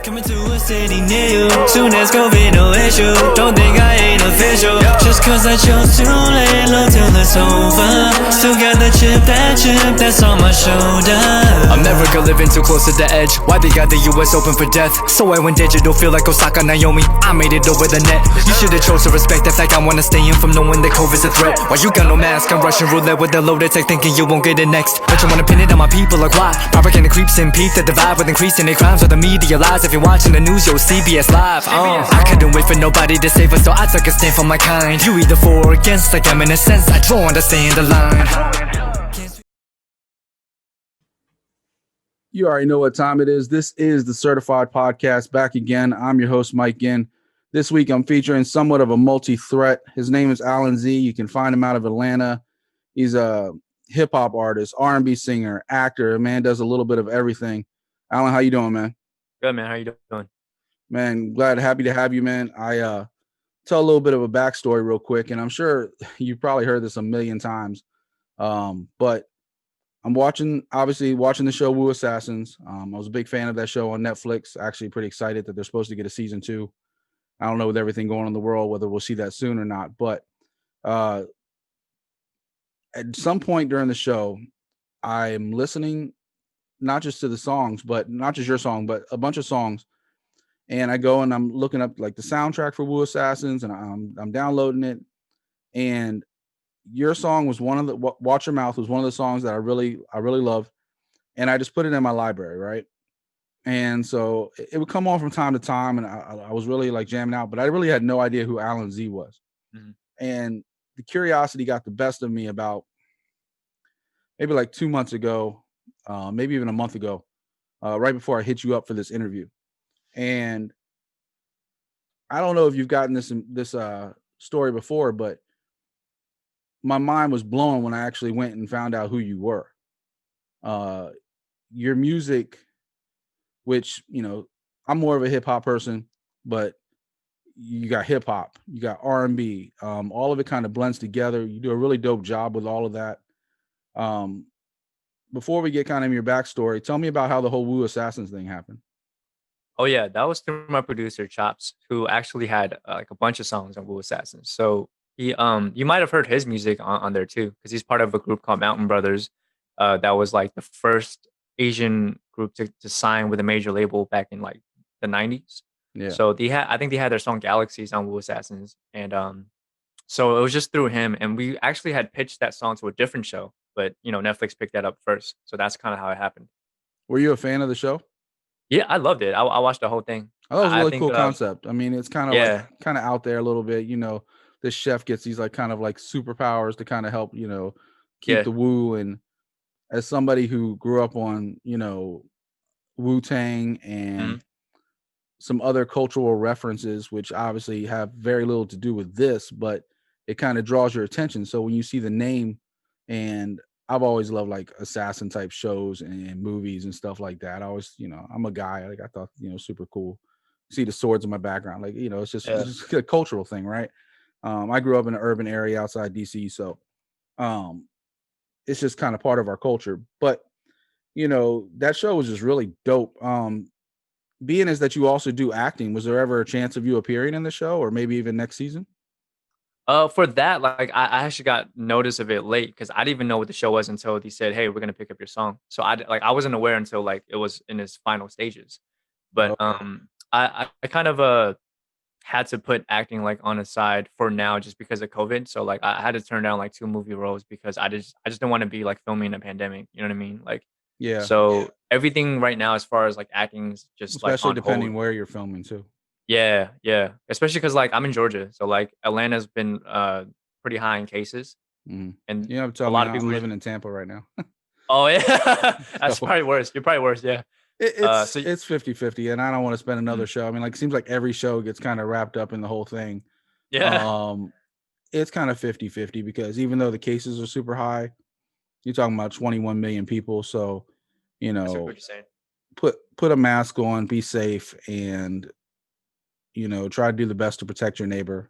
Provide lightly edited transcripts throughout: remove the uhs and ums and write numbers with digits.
Coming to a city near you. Soon as COVID, no issue. Don't think I ain't official. Just cause I chose to lay low till it's over. Still got the chip that's on my shoulder. America living too close to the edge. Why they got the US open for death? So I went digital, feel like Osaka Naomi. I made it over the net. You should've chose to respect that fact. I wanna stay in from knowing that COVID's a threat. Why you got no mask? I'm Russian roulette with the loaded tech, thinking you won't get it next. But you wanna pin it on my people, like why? Propaganda creeps and peak the divide with increasing their crimes. Or the media lies. If you're watching the news, yo, CBS Live. I couldn't wait for nobody to save us, so I took a stand for my kind. You either for or against, like I'm in a sense. I draw to stay in the line. You already know what time it is. This is the Certified Podcast back again. I'm your host, Mike Ginn. This week, I'm featuring somewhat of a multi-threat. His name is Alan Z. You can find him out of Atlanta. He's a hip-hop artist, R&B singer, actor. Man does a little bit of everything. Alan, how you doing, man? Good, man. How you doing? Man, happy to have you, man. I tell a little bit of a backstory real quick, and I'm sure you probably heard this a million times. But I'm watching the show Wu Assassins. I was a big fan of that show on Netflix. Actually pretty excited that they're supposed to get a season 2. I don't know with everything going on in the world whether we'll see that soon or not. But at some point during the show, I'm listening not just to the songs, but not just your song, but a bunch of songs. And I go and I'm looking up like the soundtrack for Wu Assassins, and I'm downloading it. And your song was one of the Watch Your Mouth was one of the songs that I really love, and I just put it in my library, right? And so it would come on from time to time, and I was really like jamming out, but I really had no idea who Alan Z was. Mm-hmm. And the curiosity got the best of me about maybe like 2 months ago, maybe even a month ago, right before I hit you up for this interview. And I don't know if you've gotten this story before, but my mind was blown when I actually went and found out who you were. Your music, which, you know, I'm more of a hip hop person, but you got hip hop, you got R&B, all of it kind of blends together. You do a really dope job with all of that. Before we get kind of your backstory, tell me about how the whole Wu Assassins thing happened. Oh yeah, that was through my producer Chops, who actually had like a bunch of songs on Wu Assassins. So he, you might have heard his music on there too, because he's part of a group called Mountain Brothers. That was like the first Asian group to sign with a major label back in like the 90s. Yeah. So I think they had their song Galaxies on Wu Assassins, and so it was just through him. And we actually had pitched that song to a different show, but you know Netflix picked that up first. So that's kind of how it happened. Were you a fan of the show? Yeah, I loved it. I watched the whole thing. Oh, it was a really cool concept. I mean, it's kind of like kind of out there a little bit. You know, this chef gets these like kind of like superpowers to kind of help, you know, keep the Wu. And as somebody who grew up on, you know, Wu-Tang and some other cultural references, which obviously have very little to do with this, but it kind of draws your attention. So when you see the name, and I've always loved like assassin type shows and movies and stuff like that. I always, you know, I'm a guy, like I thought, you know, super cool. See the swords in my background, like, you know, it's just a cultural thing, right? I grew up in an urban area outside DC, so it's just kind of part of our culture. But you know, that show was just really dope. Being as that you also do acting, was there ever a chance of you appearing in the show, or maybe even next season? For that, like I actually got notice of it late because I didn't even know what the show was until they said, "Hey, we're gonna pick up your song." So I wasn't aware until like it was in its final stages. But I kind of had to put acting like on the side for now just because of COVID. So like I had to turn down like 2 movie roles because I just didn't want to be like filming a pandemic. You know what I mean? Like So everything right now as far as like acting is just especially like depending where you're filming too. Yeah. Especially because like I'm in Georgia, so like Atlanta's been pretty high in cases, and you have to tell a lot me of people I'm living in Tampa right now. Oh yeah, that's probably worse. You're probably worse. Yeah, it's 50-50, and I don't want to spend another show. I mean, like it seems like every show gets kind of wrapped up in the whole thing. Yeah, it's kind of 50-50 because even though the cases are super high, you're talking about 21 million people, so you know, what you're saying. Put a mask on, be safe, and you know, try to do the best to protect your neighbor.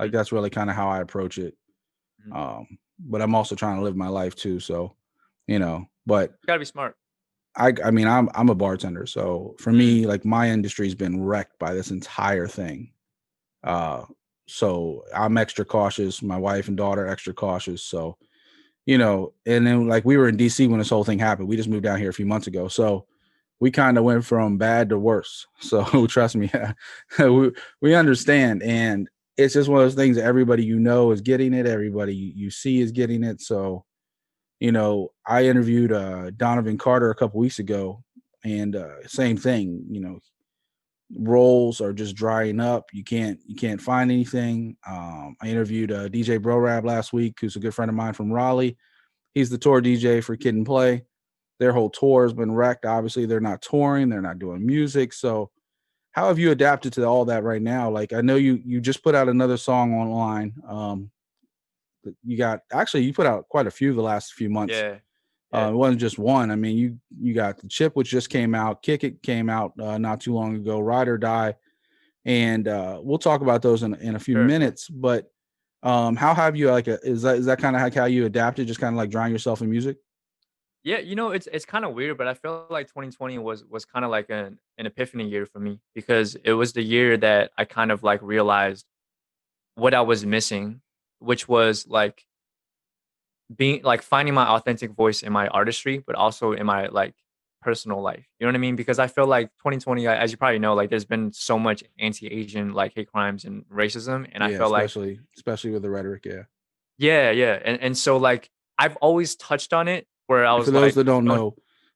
Like that's really kind of how I approach it. But I'm also trying to live my life too. So, you know, but you gotta be smart. I mean, I'm a bartender, so for me, like my industry's been wrecked by this entire thing. So I'm extra cautious. My wife and daughter extra cautious. So, and then like we were in DC when this whole thing happened. We just moved down here a few months ago, so we kind of went from bad to worse. So trust me, we understand, and it's just one of those things that everybody is getting it. Everybody you see is getting it. So, I interviewed Donovan Carter a couple weeks ago, and same thing. Roles are just drying up. You can't find anything. I interviewed DJ Bro Rab last week, who's a good friend of mine from Raleigh. He's the tour DJ for Kid and Play. Their whole tour has been wrecked. Obviously, they're not touring. They're not doing music. So how have you adapted to all that right now? Like, I know you just put out another song online. You put out quite a few the last few months. Yeah. It wasn't just one. I mean, you got The Chip, which just came out. Kick It came out not too long ago. Ride or Die. And we'll talk about those in a few minutes. But how have you, is that kind of like how you adapted, just kind of like drawing yourself in music? Yeah, it's kind of weird, but I feel like 2020 was kind of like an epiphany year for me, because it was the year that I kind of like realized what I was missing, which was like being like finding my authentic voice in my artistry, but also in my like personal life. You know what I mean? Because I feel like 2020, as you probably know, like there's been so much anti-Asian like hate crimes and racism, and I feel like especially with the rhetoric. yeah, and so like I've always touched on it where I was for those like, that don't know,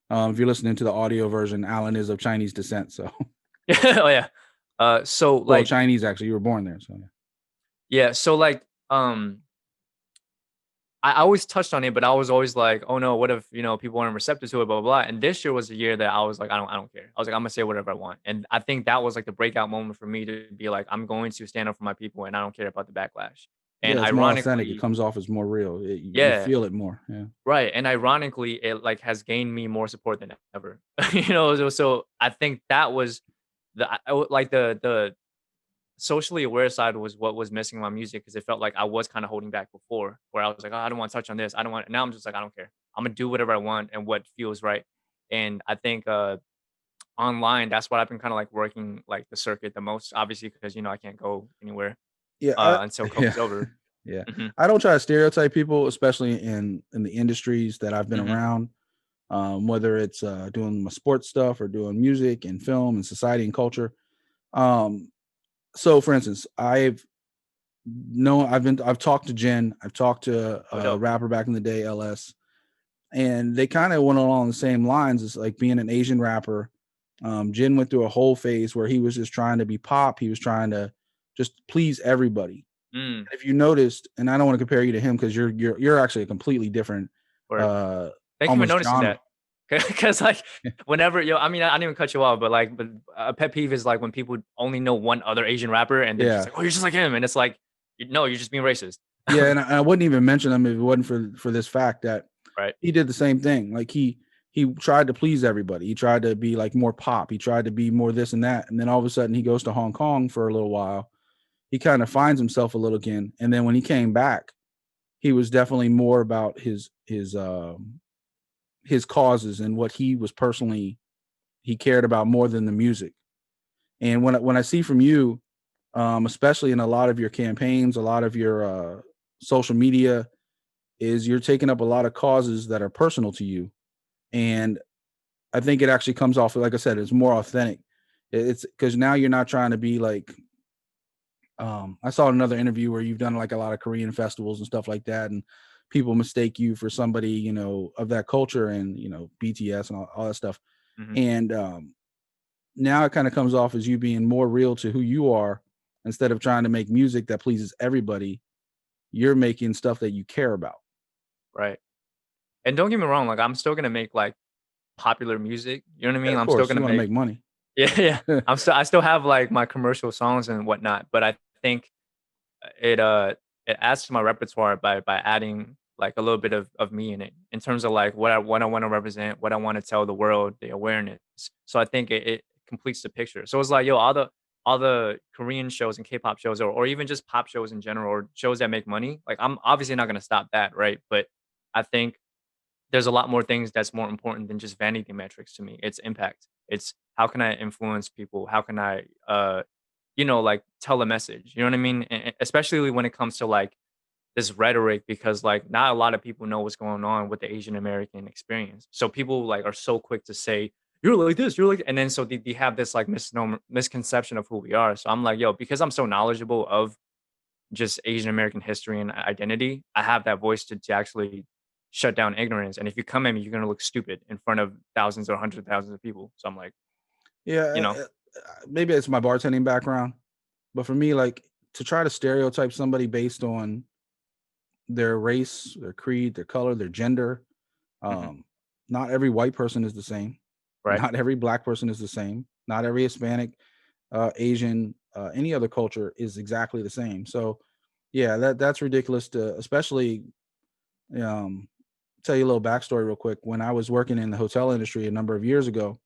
if you're listening to the audio version, Alan is of Chinese descent. So oh yeah, so like Chinese, actually, you were born there. So yeah, so like I always touched on it, but I was always like, oh no, what if, people aren't receptive to it, blah, blah, blah. And this year was the year that I was like, I don't care. I was like, I'm gonna say whatever I want. And I think that was like the breakout moment for me to be like, I'm going to stand up for my people and I don't care about the backlash. And it's more authentic. It comes off as more real. You feel it more. Yeah. Right. And ironically, it like has gained me more support than ever. So I think that was the socially aware side was what was missing in my music, because it felt like I was kind of holding back before, where I was like, oh, I don't want to touch on this. I don't want. Now I'm just like, I don't care. I'm gonna do whatever I want and what feels right. And I think online, that's what I've been kind of like working like the circuit the most, obviously, because I can't go anywhere until COVID's over. Yeah, Mm-hmm. I don't try to stereotype people, especially in the industries that I've been around. Whether it's doing my sports stuff or doing music and film and society and culture. So for instance, I've talked to Jen, I've talked to a rapper back in the day, LS, and they kind of went along the same lines as like being an Asian rapper. Jen went through a whole phase where he was just trying to be pop. He was trying to just please everybody. If you noticed, and I don't want to compare you to him because you're actually a completely different. Thank you for noticing that. Because like whenever I mean, I didn't even cut you off, but a pet peeve is like when people only know one other Asian rapper and they're just like, oh, you're just like him, and it's like, no, you're just being racist. Yeah, and I wouldn't even mention him if it wasn't for this fact that he did the same thing. Like he tried to please everybody. He tried to be like more pop. He tried to be more this and that, and then all of a sudden he goes to Hong Kong for a little while. He kind of finds himself a little again, and then when he came back, he was definitely more about his causes and what he was personally he cared about more than the music. And when I see from you, especially in a lot of your campaigns, a lot of your social media, is you're taking up a lot of causes that are personal to you, and I think it actually comes off, like I said, it's more authentic. It's because now you're not trying to be like. I saw another interview where you've done like a lot of Korean festivals and stuff like that, and people mistake you for somebody, of that culture and, BTS and all that stuff. Mm-hmm. And now it kind of comes off as you being more real to who you are. Instead of trying to make music that pleases everybody, you're making stuff that you care about. Right. And don't get me wrong, like I'm still going to make like popular music. You know what I mean? Yeah, I'm still going to make money. Yeah. I still have like my commercial songs and whatnot, but I think it adds to my repertoire by adding like a little bit of me in it, in terms of like what I want to represent, what I want to tell the world, the awareness. So I think it completes the picture. So it's like, yo, all the Korean shows and K-pop shows, or even just pop shows in general, or shows that make money. Like I'm obviously not going to stop that. Right. But I think there's a lot more things that's more important than just vanity metrics to me. It's impact. It's how can I influence people? How can I, like tell a message? You know what I mean? Especially when it comes to like this rhetoric, because like not a lot of people know what's going on with the Asian American experience. So people like are so quick to say you're like this, you're like, and then so they have this like misconception of who we are. So I'm like, yo, because I'm so knowledgeable of just Asian American history and identity, I have that voice to actually shut down ignorance. And if you come at me, you're gonna look stupid in front of thousands or hundreds of thousands of people. So I'm like, you know, maybe it's my bartending background, but for me, like to try to stereotype somebody based on their race, their creed, their color, their gender. Not every white person is the same. Right. Not every black person is the same. Not every Hispanic, Asian, any other culture is exactly the same. So yeah, that's ridiculous to, especially, tell you a little backstory real quick. When I was working in the hotel industry a number of years ago,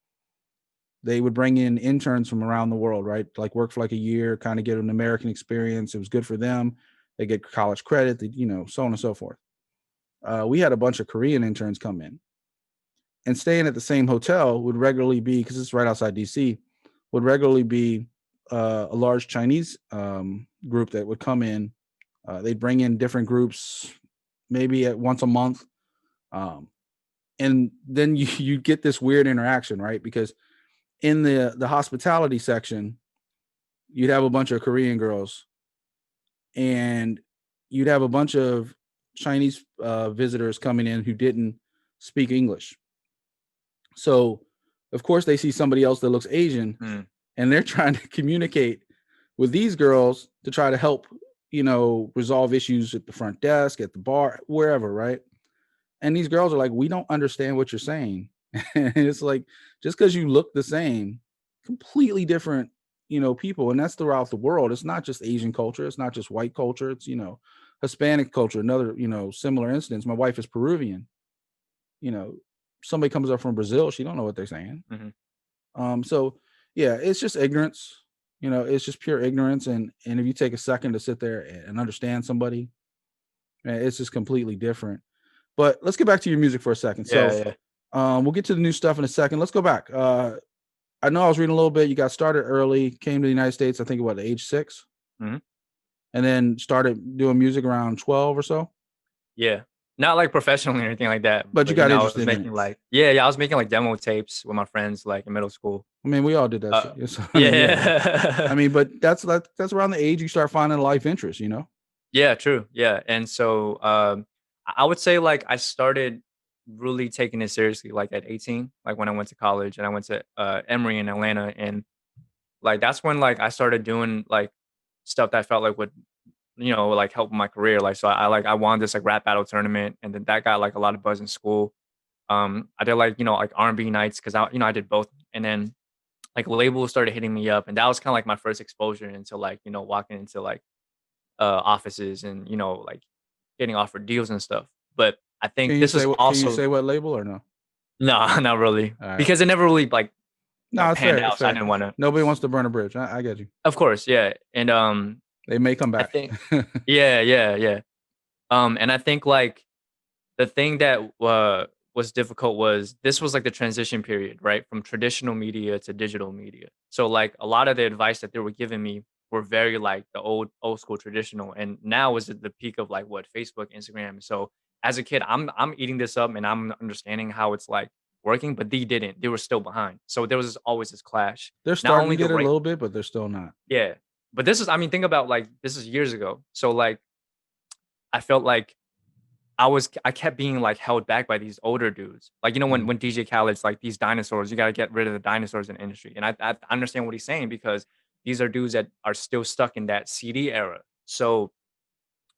they would bring in interns from around the world, right? Like work for like a year, kind of get an American experience. It was good for them. They get college credit, so on and so forth. We had a bunch of Korean interns come in, and staying at the same hotel would regularly be, because it's right outside DC, would regularly be a large Chinese group that would come in. They'd bring in different groups, maybe at once a month. And then you get this weird interaction, right? Because in the hospitality section, you'd have a bunch of Korean girls, and you'd have a bunch of Chinese visitors coming in who didn't speak English. So, of course, they see somebody else that looks Asian, and they're trying to communicate with these girls to try to help, resolve issues at the front desk, at the bar, wherever, right? And these girls are like, we don't understand what you're saying. And it's like, just because you look the same, completely different, people. And that's throughout the world. It's not just Asian culture. It's not just white culture. It's, Hispanic culture. Another, similar instance. My wife is Peruvian. Somebody comes up from Brazil, she don't know what they're saying. So yeah, it's just ignorance. It's just pure ignorance. And if you take a second to sit there and understand somebody, it's just completely different. But let's get back to your music for a second. We'll get to the new stuff in a second. Let's go back. I know I was reading a little bit. You got started early, came to the United States, I think about age 6, and then started doing music around 12 or so. Yeah. Not like professionally or anything like that. But you got interested in making it. Like, I was making like demo tapes with my friends like in middle school. I mean, we all did that shit. So, I mean, but that's around the age you start finding a life interest, Yeah, true. Yeah. And so I would say like I started really taking it seriously like at 18, like when I went to college and I went to Emory in Atlanta, and like that's when like I started doing like stuff that I felt like would like help my career. Like so I won this like rap battle tournament, and then that got like a lot of buzz in school. I did like like R&B nights because I did both, and then like labels started hitting me up, and that was kind of like my first exposure into like walking into like offices and like getting offered deals and stuff. But I think can you say what label or no? No, not really, because it never really like it's panned fair, out. So I didn't want to. Nobody wants to burn a bridge. I get you. Of course, yeah, and they may come back. I think, yeah. And I think like the thing that was difficult was this was like the transition period, right, from traditional media to digital media. So like a lot of the advice that they were giving me were very like the old school traditional, and now is at the peak of like what Facebook, Instagram. So as a kid, I'm eating this up and I'm understanding how it's like working, but they didn't. They were still behind. So there was always this clash. They're starting to get a little bit, but they're still not. Yeah. But this is, I mean, think about like, this is years ago. So like, I felt like I kept being like held back by these older dudes. Like, when DJ Khaled's like these dinosaurs, you got to get rid of the dinosaurs in the industry. And I understand what he's saying, because these are dudes that are still stuck in that CD era. So,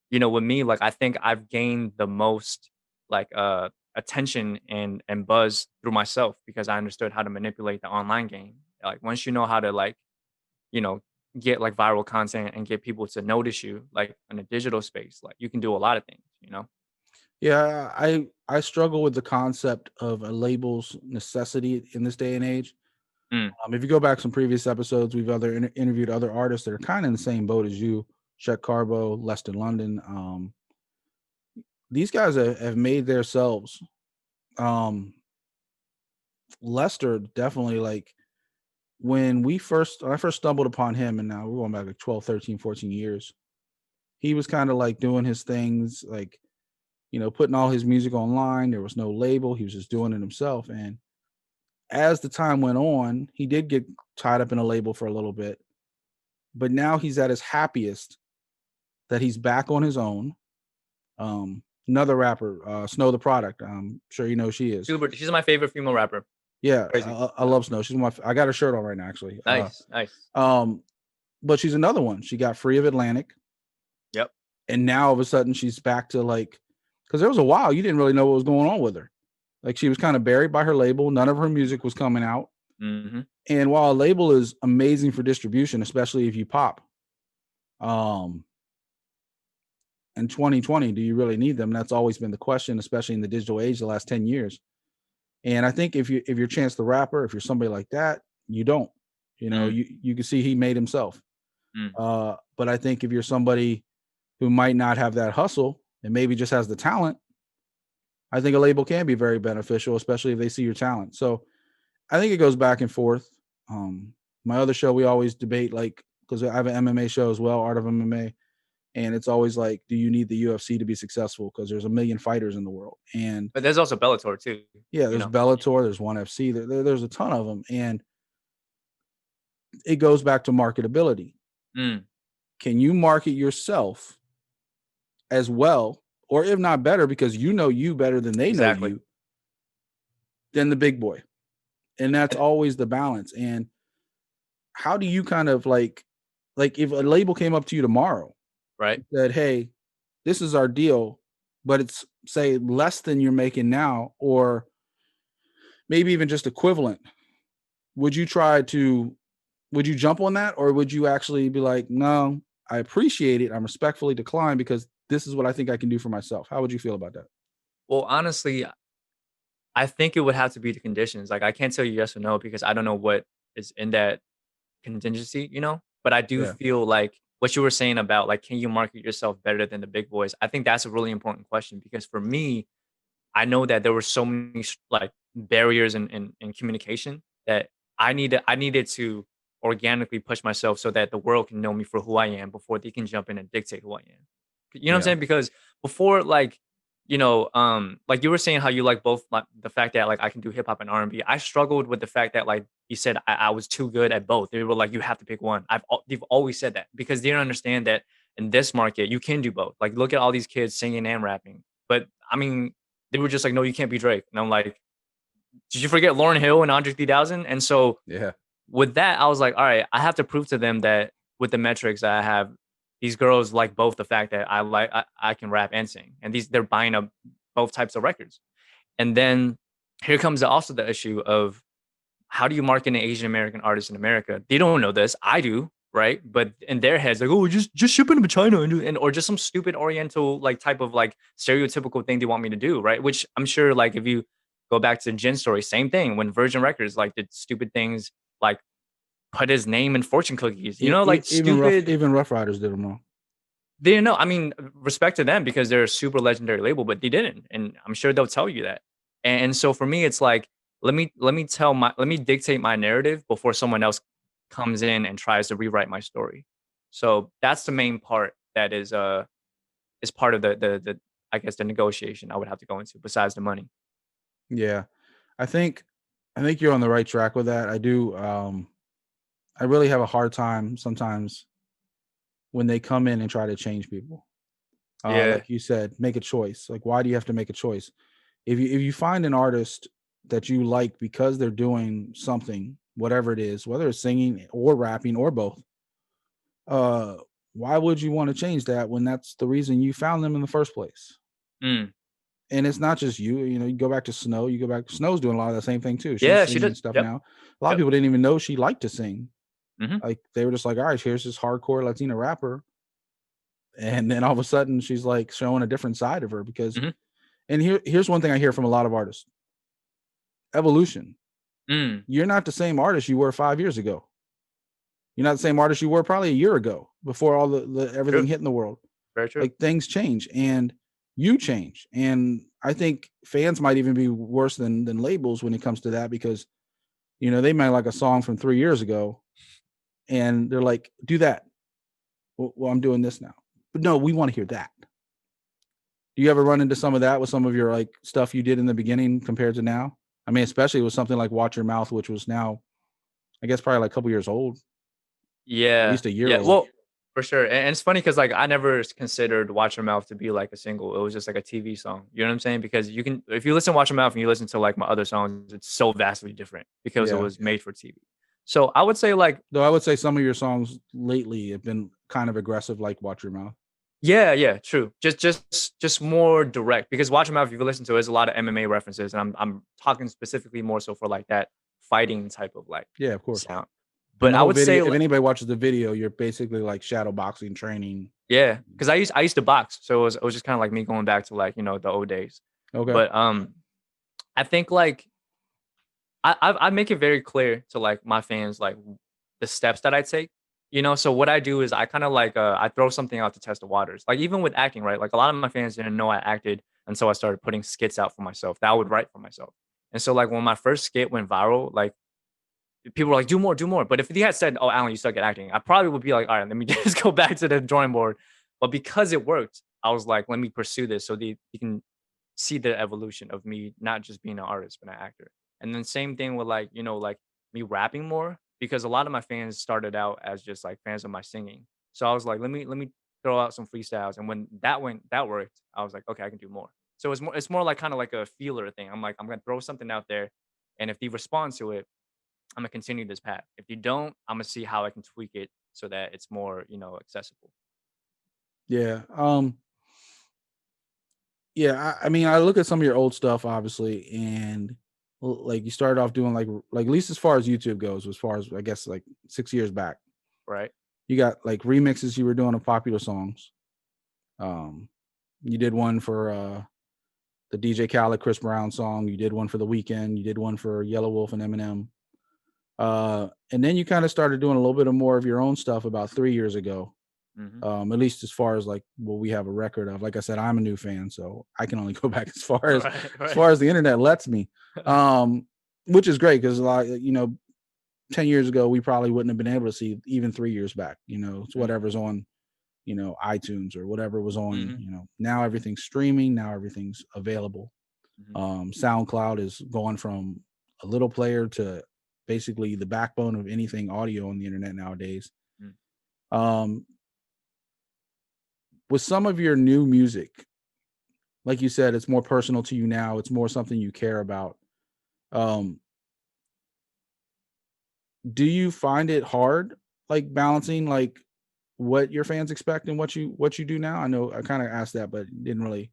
with me, like, I think I've gained the most like attention and buzz through myself, because I understood how to manipulate the online game. Like once you know how to like, get like viral content and get people to notice you like in a digital space, like you can do a lot of things, Yeah, I struggle with the concept of a label's necessity in this day and age. If you go back some previous episodes, we've interviewed other artists that are kind of in the same boat as you, Check Carbo, Leston London. These guys have made themselves Lester definitely, like, when I first stumbled upon him, and now we're going back like 12, 13, 14 years, he was kind of like doing his things, like, putting all his music online. There was no label. He was just doing it himself. And as the time went on, he did get tied up in a label for a little bit, but now he's at his happiest that he's back on his own. Another rapper, Snow the Product. I'm sure you know who she is. Super. She's my favorite female rapper. Yeah, I love Snow. She's I got her shirt on right now, actually. Nice. But she's another one. She got free of Atlantic. Yep. And now all of a sudden she's back to, like, because there was a while you didn't really know what was going on with her. Like, she was kind of buried by her label. None of her music was coming out. Mm-hmm. And while a label is amazing for distribution, especially if you pop, in 2020, do you really need them? That's always been the question, especially in the digital age, the last 10 years. And I think if you're Chance the Rapper, if you're somebody like that, you don't. You can see he made himself. But I think if you're somebody who might not have that hustle and maybe just has the talent, I think a label can be very beneficial, especially if they see your talent. So I think it goes back and forth. My other show, we always debate, like, because I have an MMA show as well, Art of MMA. And it's always like, do you need the UFC to be successful? Because there's a million fighters in the world. But there's also Bellator too. Yeah, there's Bellator, there's ONE FC, there's a ton of them. And it goes back to marketability. Can you market yourself as well, or if not better, because you know you better than they know you, than the big boy? And that's always the balance. And how do you kind of like if a label came up to you tomorrow, right, said, hey, this is our deal, but it's, say, less than you're making now, or maybe even just equivalent, would you jump on that, or would you actually be like, no, I appreciate it, I'm respectfully decline because this is what I think I can do for myself? How would you feel about that? Well, honestly, I think it would have to be the conditions. Like, I can't tell you yes or no because I don't know what is in that contingency, but I do feel like what you were saying about, like, can you market yourself better than the big boys? I think that's a really important question because for me, I know that there were so many like barriers in communication that I needed to organically push myself so that the world can know me for who I am before they can jump in and dictate who I am. You know what I'm saying? Because before, like, like you were saying how you like both, like, the fact that, like, I can do hip hop and R&B. I struggled with the fact that, like you said, I was too good at both. They were like, you have to pick one. They've always said that because they don't understand that in this market you can do both. Like, look at all these kids singing and rapping. But I mean, they were just like, no, you can't be Drake. And I'm like, did you forget Lauryn Hill and Andre 3000? And so with that, I was like, all right, I have to prove to them that with the metrics that I have, these girls like both the fact that I can rap and sing, and they're buying up both types of records. And then here comes also the issue of how do you market an Asian American artist in America? They don't know this. I do, right? But in their heads, like, oh, just ship them to China and or just some stupid Oriental like type of like stereotypical thing they want me to do, right? Which I'm sure, like, if you go back to Jin's story, same thing when Virgin Records like did stupid things like put his name in fortune cookies, like stupid. Even Rough Riders did them wrong. They didn't know. I mean, respect to them because they're a super legendary label, but they didn't, and I'm sure they'll tell you that. And so for me, it's like let me dictate my narrative before someone else comes in and tries to rewrite my story. So that's the main part that is part of the I guess the negotiation I would have to go into besides the money. Yeah, I think you're on the right track with that. I do. I really have a hard time sometimes when they come in and try to change people. Like you said, make a choice. Like, why do you have to make a choice? If you find an artist that you like because they're doing something, whatever it is, whether it's singing or rapping or both, why would you want to change that when that's the reason you found them in the first place? And it's not just you. You go back to Snow. Snow's doing a lot of the same thing too. She's singing stuff now. A lot of people didn't even know she liked to sing. Like, they were just like, all right, here's this hardcore Latina rapper. And then all of a sudden she's like showing a different side of her because, and here's one thing I hear from a lot of artists. Evolution. You're not the same artist you were 5 years ago. You're not the same artist you were probably a year ago before all the everything hit in the world. Very true. Like, things change and you change. And I think fans might even be worse than labels when it comes to that, because they might like a song from 3 years ago and they're like, do that. Well, I'm doing this now. But no, we want to hear that. Do you ever run into some of that with some of your like stuff you did in the beginning compared to now? I mean, especially with something like Watch Your Mouth, which was now, I guess, probably like a couple years old. Yeah. At least a year old. Well, for sure. And it's funny because like I never considered Watch Your Mouth to be like a single. It was just like a TV song. You know what I'm saying? Because you can, if you listen to Watch Your Mouth and you listen to like my other songs, it's so vastly different because it was made for TV. So I would say like, though I would say some of your songs lately have been kind of aggressive, like Watch Your Mouth. Yeah, true. Just more direct, because Watch Your Mouth, if you listen to it, there's a lot of MMA references, and I'm talking specifically more so for like that fighting type of like of course sound. But I would say if anybody watches the video, you're basically like shadow boxing training. Yeah, because I used to box, so it was just kind of like me going back to like the old days. Okay. But I think like I make it very clear to like my fans like the steps that I take. So what I do is I kind of like I throw something out to test the waters. Like even with acting, right? Like a lot of my fans didn't know I acted until I started putting skits out for myself that I would write for myself. And so like when my first skit went viral, like people were like, do more. But if he had said, oh, Alan, you suck at acting, I probably would be like, all right, let me just go back to the drawing board. But because it worked, I was like, let me pursue this so you can see the evolution of me not just being an artist, but an actor. And then same thing with like, like me rapping more, because a lot of my fans started out as just like fans of my singing. So I was like, let me throw out some freestyles. And when that worked, I was like, okay, I can do more. So it's more like kind of like a feeler thing. I'm like, I'm gonna throw something out there, and if they respond to it, I'm gonna continue this path. If you don't, I'm gonna see how I can tweak it so that it's more, accessible. Yeah. Yeah, I mean, I look at some of your old stuff, obviously, and like you started off doing like at least as far as YouTube goes, as far as I guess like 6 years back, right? You got like remixes you were doing of popular songs. You did one for the DJ Khaled Chris Brown song. You did one for The Weeknd. You did one for Yellow Wolf and Eminem. And then you kind of started doing a little bit of more of your own stuff about 3 years ago. Mm-hmm. At least as far as like what we have a record of. Like I said, I'm a new fan, so I can only go back as far as as far as the internet lets me. Which is great, because like 10 years ago we probably wouldn't have been able to see even 3 years back. It's whatever's on iTunes or whatever was on. Now everything's streaming. Now everything's available. SoundCloud is going from a little player to basically the backbone of anything audio on the internet nowadays. With some of your new music, like you said, it's more personal to you now. It's more something you care about. Do you find it hard, like balancing like what your fans expect and what you do now? I know I kind of asked that, but didn't really.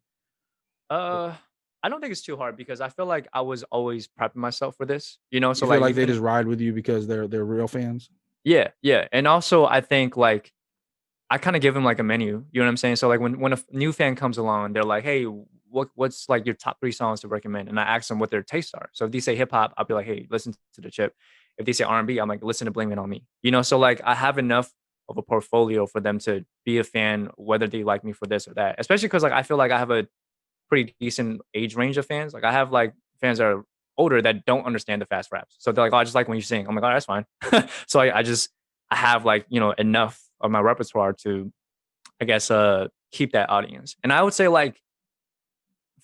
I don't think it's too hard, because I feel like I was always prepping myself for this. So you feel like they just ride with you because they're real fans. Yeah, and also I think like I kind of give them like a menu. You know what I'm saying? So like when a new fan comes along, they're like, hey, what's like your top 3 songs to recommend? And I ask them what their tastes are. So if they say hip hop, I'll be like, hey, listen to The Chip. If they say R&B, I'm like, listen to Blame It On Me. So like I have enough of a portfolio for them to be a fan, whether they like me for this or that. Especially because like I feel like I have a pretty decent age range of fans. Like I have like fans that are older that don't understand the fast raps. So they're like, oh, I just like when you sing. I'm like, oh, that's fine. So I have like, enough of my repertoire to, I guess, keep that audience. And I would say like,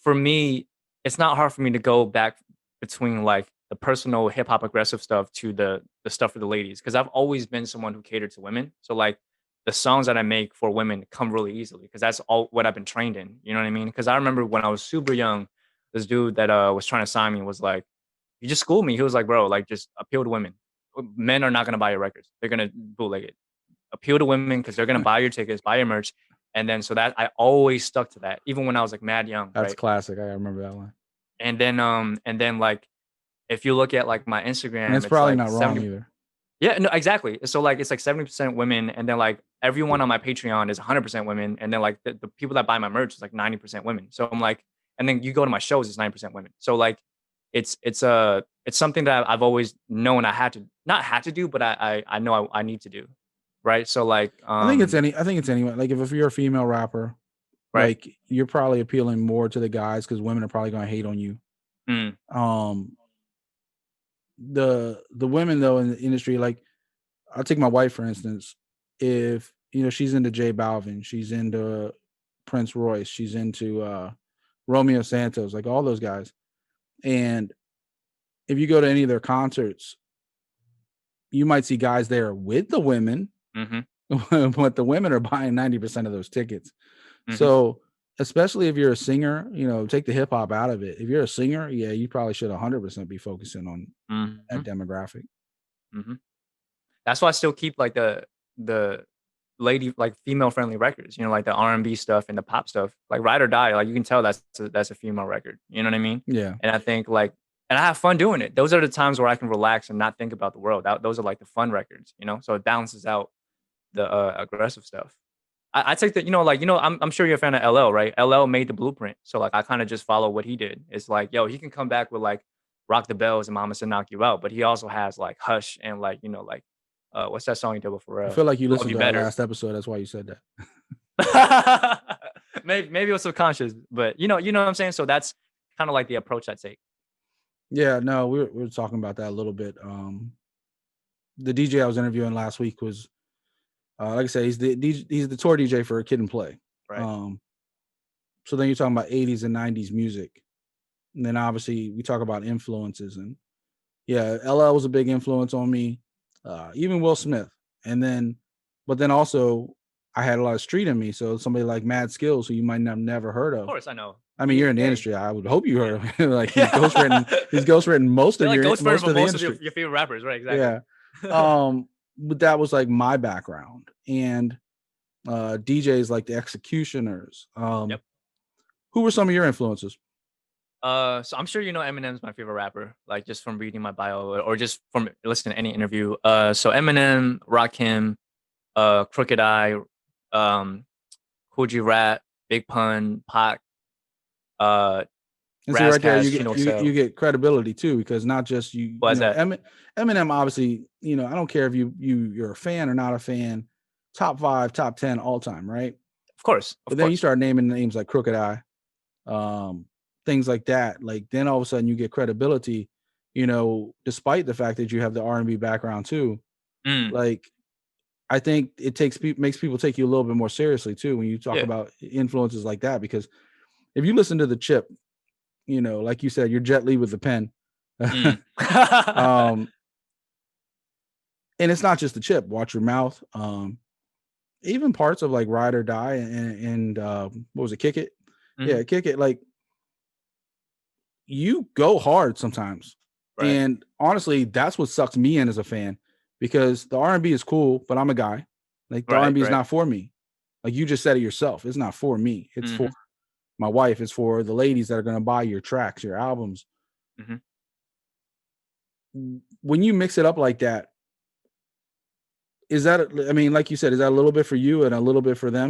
for me, it's not hard for me to go back between like the personal hip hop aggressive stuff to the stuff for the ladies. Cause I've always been someone who catered to women. So like the songs that I make for women come really easily, because that's all what I've been trained in. You know what I mean? Cause I remember when I was super young, this dude that was trying to sign me was like, you just schooled me. He was like, bro, like just appeal to women. Men are not going to buy your records. They're going to bootleg it. Appeal to women because they're going to buy your tickets, buy your merch. And then so that I always stuck to that, even when I was like mad young. That's right? Classic. I remember that one. And then like, if you look at like my Instagram, and it's probably like not wrong either. Yeah, no, exactly. So like it's like 70% women, and then like everyone on my Patreon is 100% women, and then like the people that buy my merch is like 90% women. So I'm like, and then you go to my shows, it's 90% women. So like it's something that I've always known I not had to do, but I know I need to do. Right. So like I think it's anyone. Like if you're a female rapper Right. Like you're probably appealing more to the guys because women are probably going to hate on you. The women though in the industry, like I'll take my wife for instance. If she's into J Balvin, she's into Prince Royce, she's into Romeo Santos, like all those guys. And if you go to any of their concerts, you might see guys there with the women, but the women are buying 90% of those tickets. So especially if you're a singer, take the hip hop out of it. If you're a singer, yeah, you probably should 100% be focusing on that demographic. That's why I still keep like the lady, like female friendly records, like the R&B stuff and the pop stuff, like Ride or Die. Like you can tell that's a female record. You know what I mean? Yeah. And I think and I have fun doing it. Those are the times where I can relax and not think about the world. Those are like the fun records, so it balances out the aggressive stuff. I take that, I'm sure you're a fan of LL, right? LL made the blueprint. So like, I kind of just follow what he did. It's like, yo, he can come back with like Rock the Bells and Mama Said Knock You Out, but he also has like Hush and like, what's that song he did with Pharrell? I feel like you listened to our last episode. That's why you said that. maybe it was subconscious, but you know what I'm saying? So that's kind of like the approach I take. Yeah, no, we were talking about that a little bit. The DJ I was interviewing last week was, like I said, he's the tour DJ for Kid and Play. Right. So then you're talking about 80s and 90s music. And then obviously we talk about influences, and yeah, LL was a big influence on me. Even Will Smith. But then also I had a lot of street in me. So somebody like Mad Skills, who you might have never heard of. Of course, I know. I mean, you're in the industry. I would hope you heard of him. Like he's ghostwritten most of like most of the industry. Your favorite rappers, right? Exactly. Yeah. But that was like my background, and DJs like the Executioners. Who were some of your influences? So I'm sure Eminem's my favorite rapper, like just from reading my bio or just from listening to any interview. So Eminem, Rakim, Crooked I, Cool G Rap, Big Pun, Pac. And see right there, you get credibility too, because not just Eminem, obviously, I don't care if you're a fan or not a fan, top 5, top 10 all time, right? Of course. But then you start naming names like Crooked I, things like that. Like then all of a sudden you get credibility, despite the fact that you have the R&B background too. Like I think it makes people take you a little bit more seriously too when you talk about influences like that, because if you listen to the Chip, like you said, you're Jet Li with the pen. And it's not just the Chip. Watch Your Mouth. Even parts of like Ride or Die and what was it? Kick It. Yeah, Kick It. Like you go hard sometimes. Right. And honestly, that's what sucks me in as a fan, because the R&B is cool, but I'm a guy. Like the R&B is not for me. Like you just said it yourself. It's not for me. It's for my wife. It's for the ladies that are going to buy your tracks, your albums. When you mix it up like that, is that, I mean, like you said, is that a little bit for you and a little bit for them?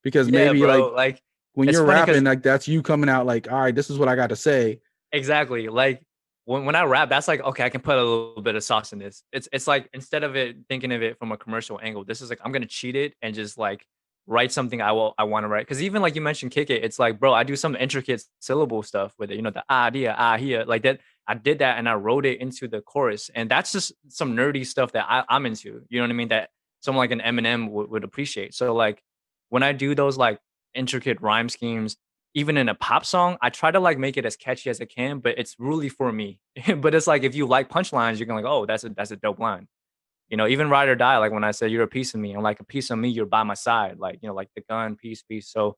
Because maybe bro, like when you're rapping, like that's you coming out like, all right, this is what I got to say. Exactly. Like when I rap, that's like, okay, I can put a little bit of sauce in this. It's like, instead of thinking of it from a commercial angle, this is like, I'm going to cheat it and just like write something I want to write. Cause even like you mentioned Kick It, it's like, bro, I do some intricate syllable stuff with it, the idea, here, like that. I did that and I wrote it into the chorus, and that's just some nerdy stuff that I'm into, you know what I mean? That someone like an Eminem would appreciate. So like when I do those like intricate rhyme schemes, even in a pop song, I try to like make it as catchy as I can, but it's really for me. But it's like, if you like punchlines, you're gonna like, oh, that's a dope line. Even Ride or Die, like when I say you're a piece of me, and like a piece of me, you're by my side, like, like the gun, peace. So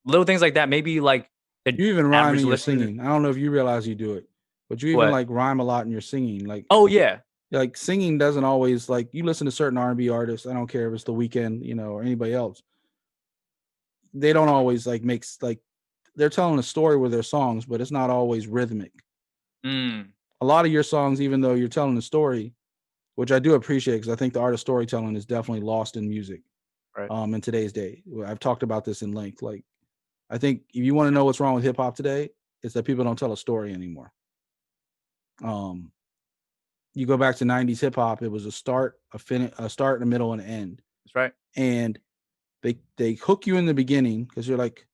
little things like that, maybe like you even rhyme in your singing. I don't know if you realize you do it, but you even like rhyme a lot in your singing. Like, oh yeah. Like singing doesn't always, like you listen to certain R&B artists, I don't care if it's The Weeknd, or anybody else. They don't always like makes like, they're telling a story with their songs, but it's not always rhythmic. A lot of your songs, even though you're telling a story, which I do appreciate, because I think the art of storytelling is definitely lost in music, in today's day. I've talked about this in length. Like, I think if you want to know what's wrong with hip hop today, it's that people don't tell a story anymore. You go back to 90s hip hop, it was a start, a start, a middle, and an end. That's right. And they hook you in the beginning because you're like,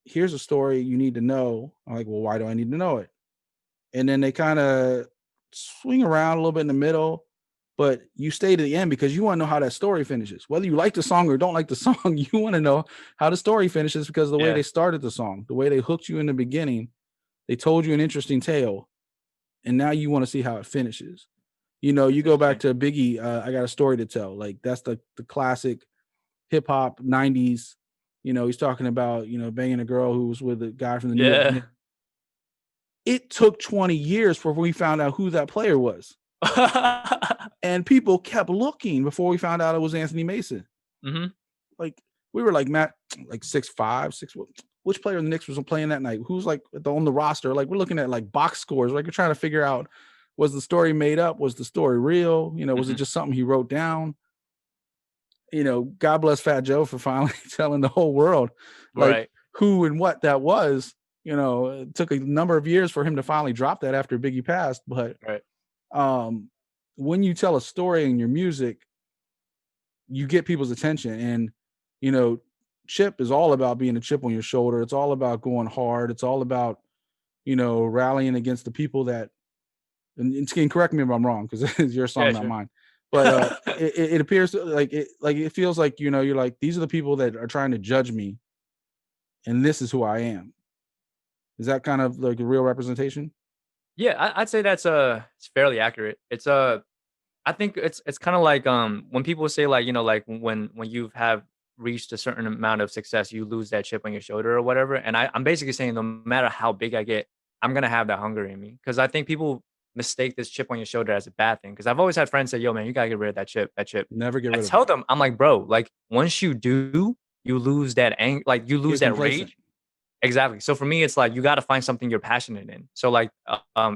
here's a story you need to know. I'm like, well, why do I need to know it? And then they kind of swing around a little bit in the middle, but you stay to the end because you want to know how that story finishes. Whether you like the song or don't like the song, you want to know how the story finishes because of the way they started the song, the way they hooked you in the beginning, they told you an interesting tale, and now you want to see how it finishes. You go back to Biggie, I Got a Story to Tell. Like, that's the classic hip hop 90s. He's talking about, banging a girl who was with a guy from the New York Knicks. It took 20 years before we found out who that player was. And people kept looking before we found out it was Anthony Mason. Mm-hmm. Like, we were like, Matt, like 6'5", 6. Which player in the Knicks was playing that night? Who's like on the roster? Like, we're looking at like box scores. Like, we're trying to figure out, was the story made up? Was the story real? Was it just something he wrote down? God bless Fat Joe for finally telling the whole world like who and what that was. It took a number of years for him to finally drop that after Biggie passed. But when you tell a story in your music, you get people's attention. And, Chip is all about being a chip on your shoulder. It's all about going hard. It's all about, rallying against the people that, and correct me if I'm wrong, because it's your song, not mine. But it appears like it feels like, you're like, these are the people that are trying to judge me, and this is who I am. Is that kind of like a real representation? Yeah, I'd say that's it's fairly accurate. It's I think it's kind of like when people say like, like when you have reached a certain amount of success, you lose that chip on your shoulder or whatever. And I'm basically saying no matter how big I get, I'm gonna have that hunger in me, because I think people mistake this chip on your shoulder as a bad thing. Because I've always had friends say, "Yo, man, you gotta get rid of that chip. That chip." Never get rid of it. I tell them, I'm like, bro, like once you do, you lose that anger, like you lose that rage. Exactly. So for me, it's like you got to find something you're passionate in. So like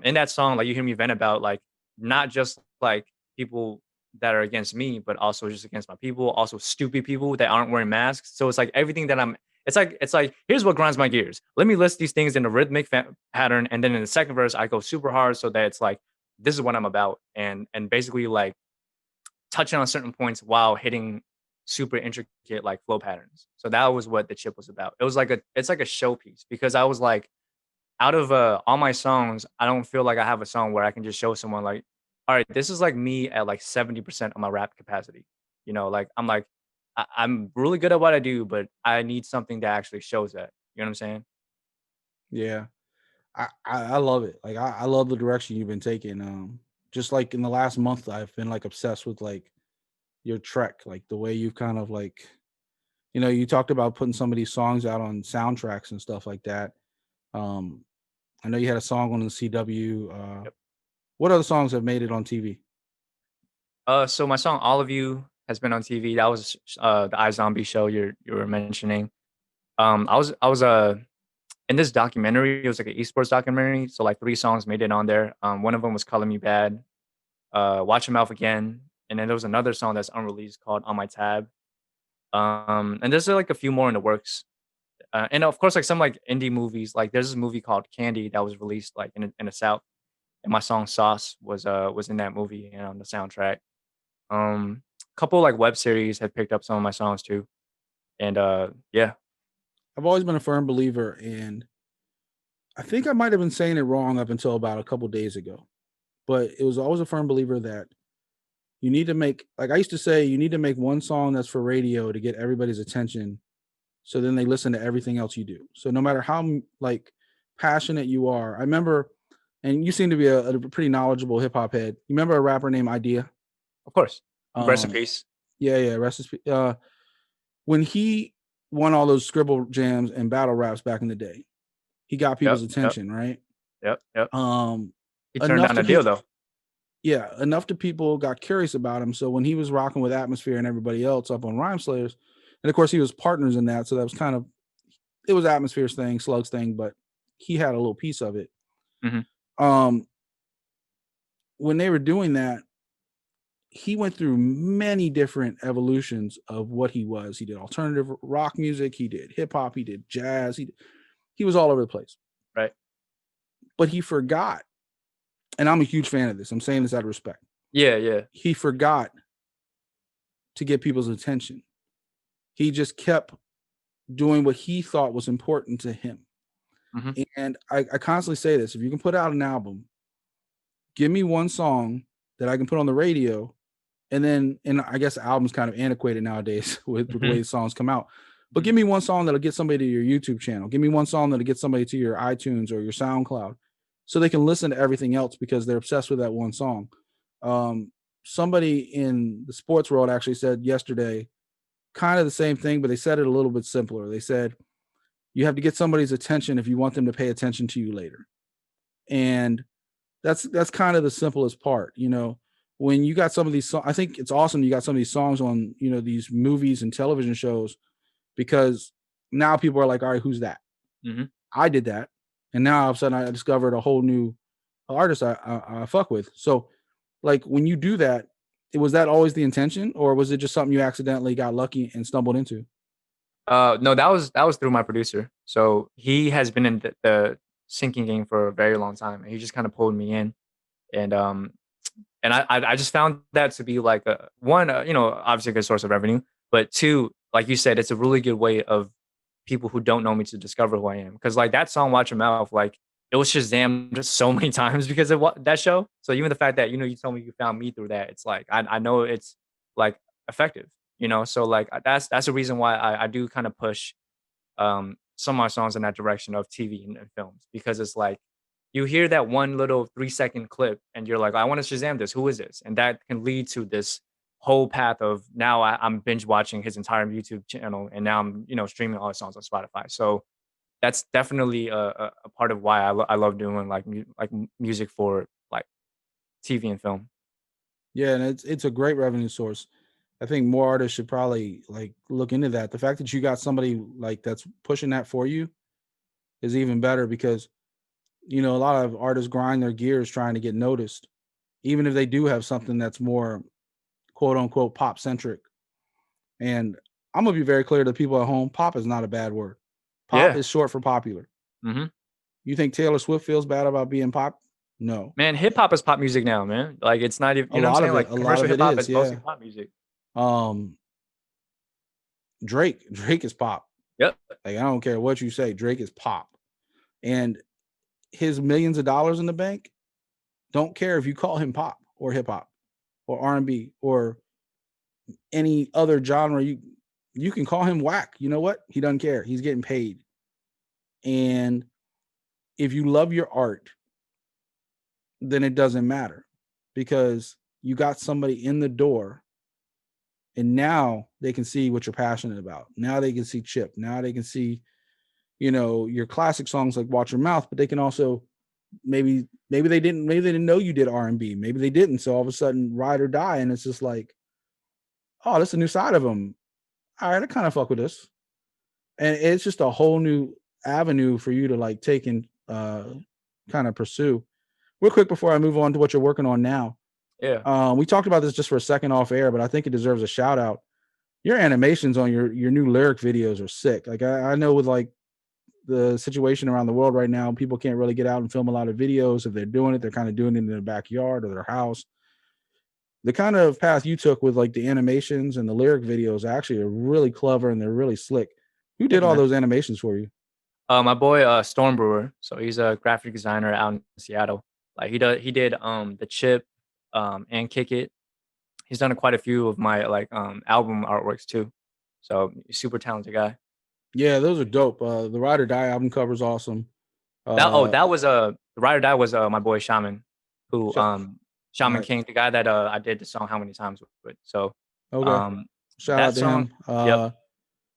in that song, like you hear me vent about like not just like people that are against me, but also just against my people, also stupid people that aren't wearing masks. So it's like everything that it's like here's what grinds my gears. Let me list these things in a rhythmic pattern, and then in the second verse, I go super hard so that it's like this is what I'm about, and basically like touching on certain points while hitting super intricate like flow patterns. So that was what the chip was about. It's like a showpiece, because I was like, out of all my songs, I don't feel like I have a song where I can just show someone like, all right, this is like me at like 70% of my rap capacity. Like I'm like, I'm really good at what I do, but I need something that actually shows that. You know what I'm saying? Yeah. I love it. Like I love the direction you've been taking. Just like in the last month, I've been like obsessed with like your trek, like the way you've kind of like, you talked about putting some of these songs out on soundtracks and stuff like that. I know you had a song on the CW. What other songs have made it on TV? So my song "All of You" has been on TV. That was the iZombie show you were mentioning. I was in this documentary. It was like an esports documentary. So like 3 songs made it on there. One of them was "Color Me Bad," "Watch Your Mouth Again," and then there was another song that's unreleased called "On My Tab." And there's like a few more in the works. And of course, like some like indie movies. Like there's this movie called Candy that was released like in the South, and my song "Sauce" was in that movie and on the soundtrack. Couple like web series had picked up some of my songs too, and yeah. I've always been a firm believer, and I think I might have been saying it wrong up until about a couple days ago, but it was always a firm believer that you need to make, like I used to say, you need to make one song that's for radio to get everybody's attention, so then they listen to everything else you do. So no matter how like passionate you are, I remember, and you seem to be a pretty knowledgeable hip hop head. You remember a rapper named Idea? Of course. Rest in peace. Yeah, rest in peace. When he won all those scribble jams and battle raps back in the day, he got people's attention, right? Yep. He turned Enough down the deal though. Yeah, enough to people got curious about him. So when he was rocking with Atmosphere and everybody else up on Rhyme Slayers, and of course he was partners in that, so that was kind of, it was Atmosphere's thing, Slug's thing, but he had a little piece of it. Mm-hmm. When they were doing that, he went through many different evolutions of what he was. He did alternative rock music, he did hip hop, he did jazz, he was all over the place. Right. But he forgot, and I'm a huge fan of this, I'm saying this out of respect. Yeah. He forgot to get people's attention. he just kept doing what he thought was important to him. Mhm. And I constantly say this: if you can put out an album, give me one song that I can put on the radio, and I guess albums kind of antiquated nowadays with the way Mhm. the songs come out. But give me one song that'll get somebody to your YouTube channel. Give me one song that'll get somebody to your iTunes or your SoundCloud, so they can listen to everything else because they're obsessed with that one song. Somebody in the sports world actually said yesterday kind of the same thing, but they said it a little bit simpler. They said you have to get somebody's attention if you want them to pay attention to you later. And that's kind of the simplest part, you know. When you got some of these I think it's awesome you got some of these songs on, you know, these movies and television shows, because now people are like, all right, who's that? Mhm. I did that. And now all of a sudden I discovered a whole new artist I fuck with. So like when you do that, was that always the intention, or was it just something you accidentally got lucky and stumbled into? No, that was through my producer. So he has been in the sinking game for a very long time, and he just kind of pulled me in, and I just found that to be like a one, you know, obviously a good source of revenue, but two, like you said, it's a really good way of people who don't know me to discover who I am. Because like that song "Watch Your Mouth," like it was Shazam just so many times because of that show. So even the fact that, you know, you told me you found me through that, it's like I know it's like effective, you know. So like that's the reason why I do kind of push some of my songs in that direction of TV and films, because it's like you hear that one little 3-second clip and you're like, I want to Shazam this. Who is this? And that can lead to this whole path of now I'm binge watching his entire YouTube channel, and now I'm, you know, streaming all his songs on Spotify. So that's definitely a part of why I love doing like music for like TV and film. Yeah, and it's a great revenue source. I think more artists should probably like look into that. The fact that you got somebody like that's pushing that for you is even better, because you know a lot of artists grind their gears trying to get noticed, even if they do have something that's more quote unquote pop centric. And I'm gonna be very clear to the people at home: pop is not a bad word. Pop Yeah. is short for popular. Hmm. You think Taylor Swift feels bad about being pop? No. Man, hip hop is pop music now, man. Like it's not even, you know what I'm saying? Like A lot commercial of hip it hop is, is mostly yeah. pop music. Um, Drake is pop. Yep. Like I don't care what you say, Drake is pop. And his millions of dollars in the bank don't care if you call him pop or hip hop or R&B or any other genre. You can call him whack. You know what? He doesn't care. He's getting paid. And if you love your art, then it doesn't matter, because you got somebody in the door, and now they can see what you're passionate about. Now they can see Chip. Now they can see, you know, your classic songs like Watch Your Mouth, but they can also maybe they didn't know you did R&B. Maybe they didn't. So all of a sudden Ride or Die, and it's just like, oh, that's a new side of them. All right, I kind of fuck with this. And it's just a whole new avenue for you to like take and kind of pursue. Real quick before I move on to what you're working on now. Yeah. We talked about this just for a second off air, but I think it deserves a shout out. Your animations on your new lyric videos are sick. Like I know with like the situation around the world right now, people can't really get out and film a lot of videos. If they're doing it, they're kind of doing it in their backyard or their house. The kind of path you took with like the animations and the lyric videos actually are really clever, and they're really slick. Who Thank did you, all man. those animations for you? My boy Storm Brewer. So he's a graphic designer out in Seattle. Like he did the Chip and Kick It. He's done quite a few of my like album artworks too. So super talented guy. Yeah, those are dope. The Ride or Die album cover is awesome. That was the Ride or Die was my boy Shaman, who Sh- Shaman nice. King, the guy that I did the song How Many Times with. So Okay. um Shout that out to song, him. yep.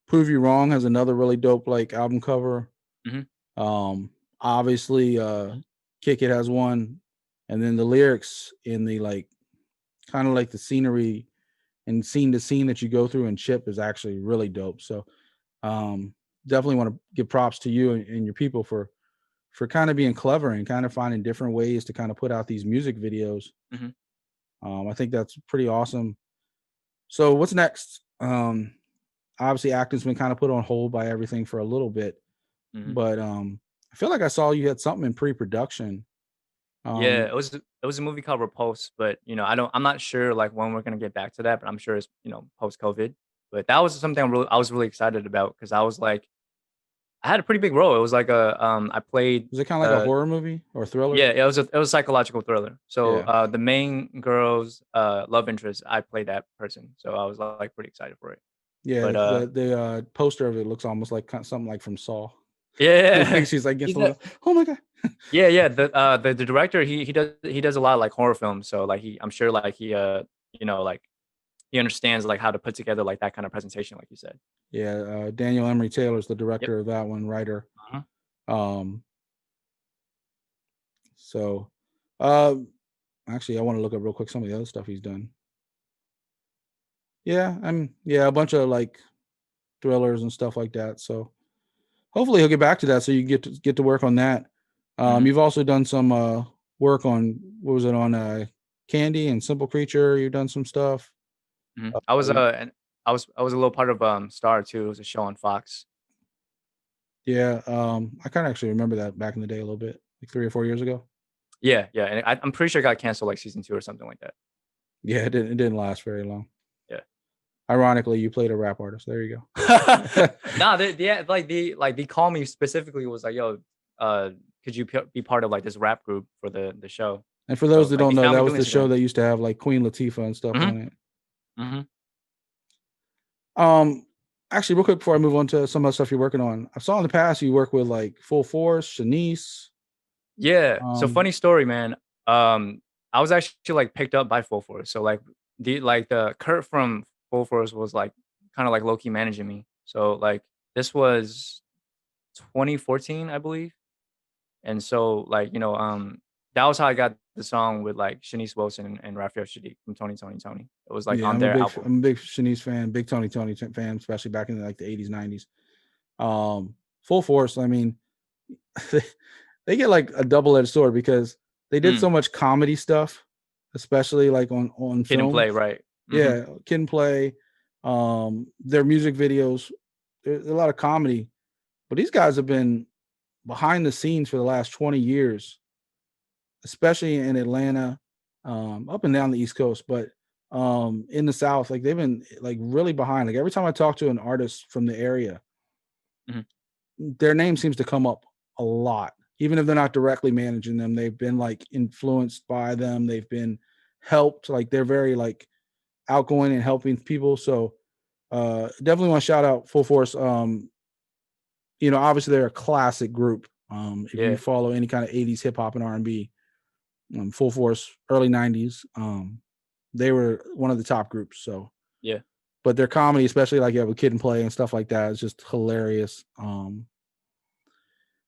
Prove You Wrong has another really dope like album cover. Hmm. Obviously, Kick It has one, and then the lyrics in the like kind of like the scenery and scene to scene that you go through in Chip is actually really dope. So, um, definitely want to give props to you and your people for kind of being clever and kind of finding different ways to kind of put out these music videos. Hmm. I think that's pretty awesome. So, what's next? Obviously, acting's been kind of put on hold by everything for a little bit, Hmm. but I feel like I saw you had something in pre-production. Yeah, Um, it was a movie called Repulse, but you know, I'm not sure like when we're gonna get back to that, but I'm sure it's, you know, post COVID. But that was something I was really excited about because I was like, I had a pretty big role. It was like I played. Was it kind of like a horror movie or thriller? Yeah, it was a psychological thriller. So Yeah. the main girl's love interest, I played that person. So I was like pretty excited for it. Yeah, But the poster of it looks almost like something like from Saw. yeah, Like she's like against the window. Oh my god. yeah. The director he does a lot of like horror films. So like I'm sure like he you know like he understands like how to put together like that kind of presentation, like you said. Yeah, Daniel Emery Taylor is the director Yep. of that one, writer. Uh-huh. So, actually, I want to look up real quick some of the other stuff he's done. Yeah, a bunch of like thrillers and stuff like that. So, hopefully, he'll get back to that. So you get to work on that. You've also done some work on what was it on Candy and Simple Creature. You've done some stuff. I was I was a little part of Star too. It was a show on Fox. Yeah, I kind of actually remember that back in the day a little bit, like 3 or 4 years ago. Yeah, and I'm pretty sure it got canceled like season 2 or something like that. Yeah, it didn't last very long. Yeah. Ironically, you played a rap artist. There you go. Nah, they call me specifically was like, yo, could you be part of like this rap group for the show? And for those that don't know, that was the show Instagram. that used to have like Queen Latifah and stuff on it. Mm-hmm. Actually, real quick before I move on to some of the stuff you're working on, I saw in the past you work with like Full Force, Shanice. Yeah. So funny story, man. I was actually like picked up by Full Force. So like the Kurt from Full Force was like kind of like low key managing me. So like this was 2014, I believe. And so like, that was how I got the song with like Shanice Wilson and Raphael Sadiq from Tony. It was like on their album. I'm a big Shanice fan, big Tony fan, especially back in like the 80s, 90s. Full Force, I mean, they get like a double-edged sword because they did so much comedy stuff, especially like on film. Kid and Play, right? Yeah, Kid and Play. Their music videos, there's a lot of comedy, but these guys have been behind the scenes for the last 20 years, especially in Atlanta, up and down the East Coast, but in the South, like they've been like really behind. Like every time I talk to an artist from the area, their name seems to come up a lot. Even if they're not directly managing them, they've been like influenced by them. They've been helped. Like they're very like outgoing and helping people. So definitely want to shout out Full Force. Obviously they're a classic group. If you follow any kind of 80s hip hop and R&B, Full Force, early 90s, they were one of the top groups. So yeah, but their comedy, especially like you have a Kid and Play and stuff like that, is just hilarious.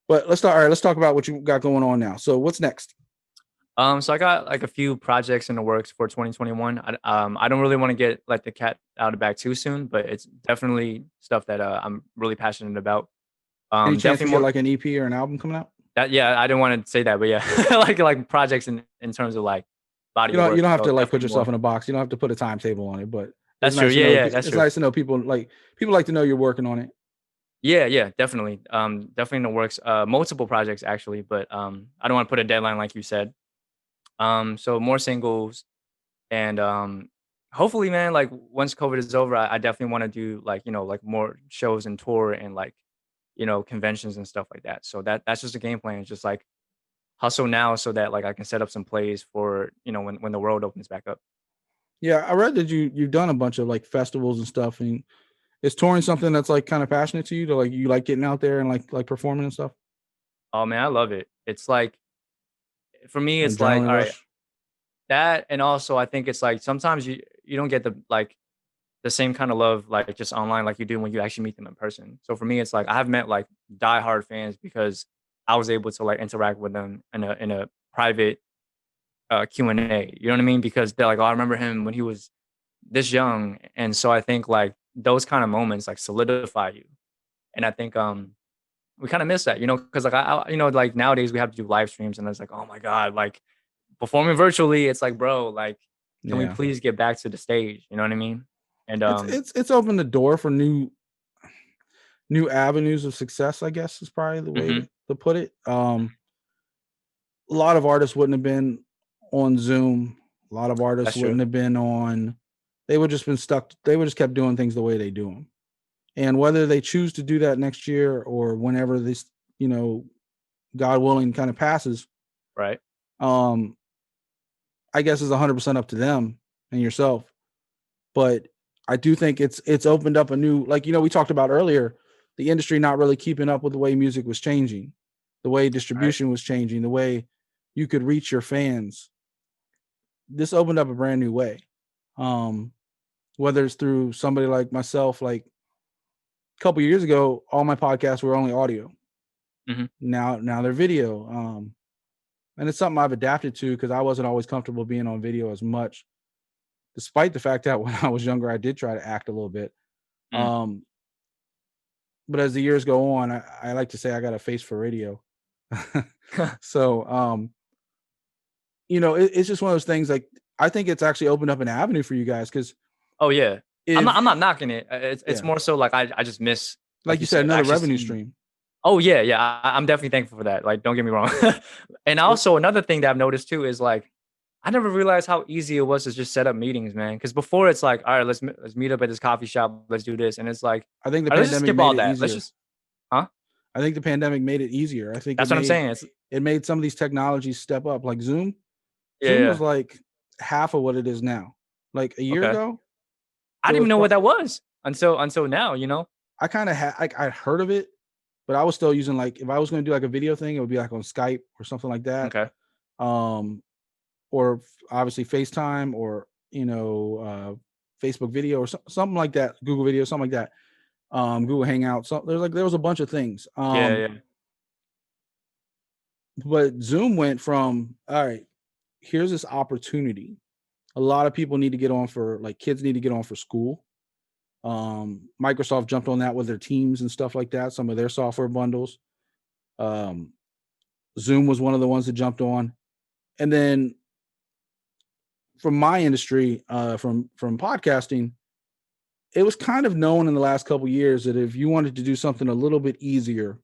But let's talk about what you got going on now. So what's next? So I got like a few projects in the works for 2021. I don't really want to get like the cat out of the bag too soon, but it's definitely stuff that I'm really passionate about. Any chance you get like an EP or an album coming out? I didn't want to say that, but yeah, like projects in terms of like body. You don't have to like put yourself in a box. You don't have to put a timetable on it, but that's true. Yeah, that's true. It's nice to know people like to know you're working on it. Yeah, definitely. Definitely in the works. Multiple projects actually, but I don't want to put a deadline like you said. So more singles, and hopefully, man, like once COVID is over, I definitely want to do like like more shows and tour and like conventions and stuff like that. So that's just a game plan. It's just like hustle now so that like I can set up some plays for when the world opens back up. Yeah, I read that you've done a bunch of like festivals and stuff, and is touring something that's like kind of passionate to you? To like you like getting out there and like performing and stuff? Oh man, I love it. It's like for me, it's Adrenaline like all rush? right, that, and also I think it's like sometimes you don't get the same kind of love like just online like you do when you actually meet them in person. So for me, it's like I have met like diehard fans because I was able to like interact with them in a private Q&A. You know what I mean? Because they're like, oh, I remember him when he was this young, and so I think like those kind of moments like solidify you, and I think we kind of miss that, because like I like nowadays we have to do live streams, and it's like, oh my god, like performing virtually, it's like, bro, like can we please get back to the stage? You know what I mean? And it's opened the door for new avenues of success, I guess is probably the way to put it. A lot of artists wouldn't have been on Zoom. A lot of artists wouldn't have been on they would just been stuck. They would just kept doing things the way they do them. And whether they choose to do that next year or whenever this, God willing, kind of passes, right? I guess is 100% up to them and yourself. But I do think it's opened up a new, like, we talked about earlier, the industry not really keeping up with the way music was changing, the way distribution was changing, the way you could reach your fans. This opened up a brand new way. Whether it's through somebody like myself, like a couple years ago, all my podcasts were only audio. Mm-hmm. Now they're video. And it's something I've adapted to because I wasn't always comfortable being on video as much, despite the fact that when I was younger, I did try to act a little bit. But as the years go on, I like to say I got a face for radio. So, it's just one of those things. Like, I think it's actually opened up an avenue for you guys because. Oh yeah, I'm not knocking it. It's more so like I just miss, like you said, another revenue stream. Oh yeah. I'm definitely thankful for that. Like, don't get me wrong. And also another thing that I've noticed too is like, I never realized how easy it was to just set up meetings, man. Because before it's like, all right, let's meet up at this coffee shop, let's do this, and it's like, I think the pandemic made it easier. I think the pandemic made it easier. I think that's what I'm saying. It made some of these technologies step up, like Zoom. Zoom was like half of what it is now. Like a year ago, I didn't even know what that was until now. I kind of had I heard of it, but I was still using, like, if I was going to do like a video thing, it would be like on Skype or something like that. Okay. Or obviously FaceTime or Facebook video or something like that, Google Video, something like that. Google Hangouts. So there was a bunch of things. But Zoom went from, all right, here's this opportunity. A lot of people need to get on for, like, kids need to get on for school. Microsoft jumped on that with their Teams and stuff like that, some of their software bundles. Zoom was one of the ones that jumped on. And then from my industry, from podcasting, it was kind of known in the last couple of years that if you wanted to do something a little bit easier,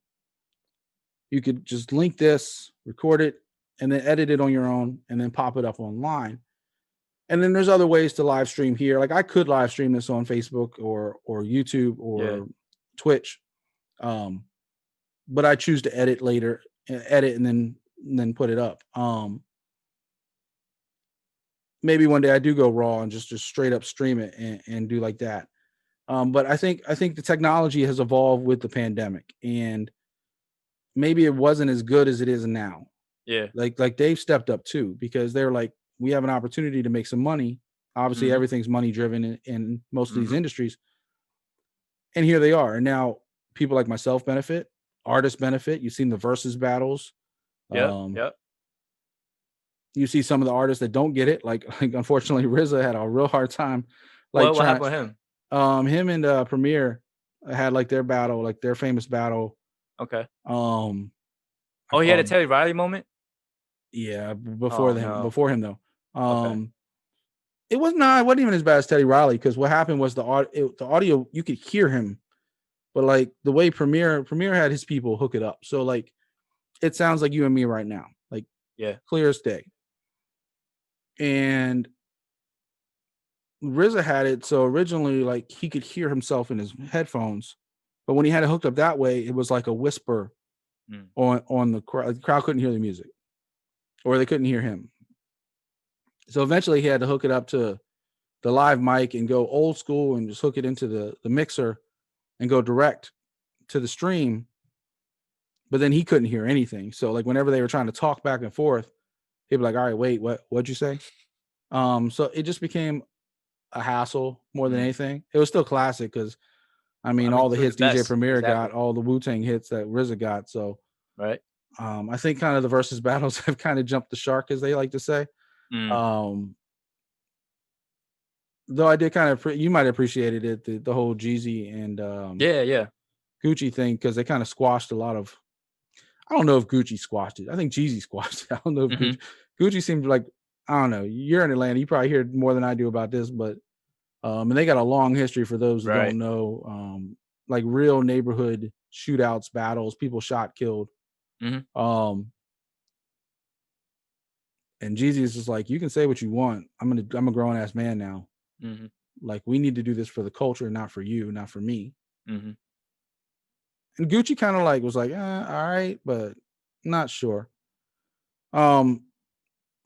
you could just link this, record it, and then edit it on your own and then pop it up online. And then there's other ways to live stream here. Like, I could live stream this on Facebook or YouTube or Twitch. But I choose to edit and then put it up. Maybe one day I do go raw and just straight up stream it and do like that. But I think the technology has evolved with the pandemic, and maybe it wasn't as good as it is now. Yeah. Like Dave stepped up too, because they're like, we have an opportunity to make some money. Obviously, everything's money driven in most of these industries. And here they are. And now people like myself benefit, artists benefit. You've seen the versus battles. Yep. You see some of the artists that don't get it. Like unfortunately, RZA had a real hard time. Like, what happened with him? Him and Premier had like their battle, like their famous battle. Okay. He had a Teddy Riley moment. Yeah, before him though. It wasn't even as bad as Teddy Riley, because what happened was the audio, you could hear him, but like the way Premier had his people hook it up, so like it sounds like you and me right now, like clear as day. And RZA had it so originally like he could hear himself in his headphones, but when he had it hooked up that way, it was like a whisper on the crowd. The crowd couldn't hear the music, or they couldn't hear him. So eventually he had to hook it up to the live mic and go old school and just hook it into the mixer and go direct to the stream. But then he couldn't hear anything. So like whenever they were trying to talk back and forth, he'd be like, all right, wait, what'd you say? So it just became a hassle more than anything. It was still classic because I mean all the hits DJ Premier got, all the Wu-Tang hits that RZA got. So right. I think kind of the versus battles have kind of jumped the shark, as they like to say. Though I did kind of you might have appreciated it, the whole Jeezy and Gucci thing, because they kind of squashed a lot of. I don't know if Gucci squashed it. I think Jeezy squashed it. I don't know if Gucci seemed like, I don't know. You're in Atlanta, you probably hear more than I do about this, but and they got a long history, for those who don't know, like real neighborhood shootouts, battles, people shot, killed. And Jeezy is just like, you can say what you want. I'm a grown ass man now. Like, we need to do this for the culture, not for you, not for me. Mm-hmm. And Gucci kind of like was like, all right, but not sure. And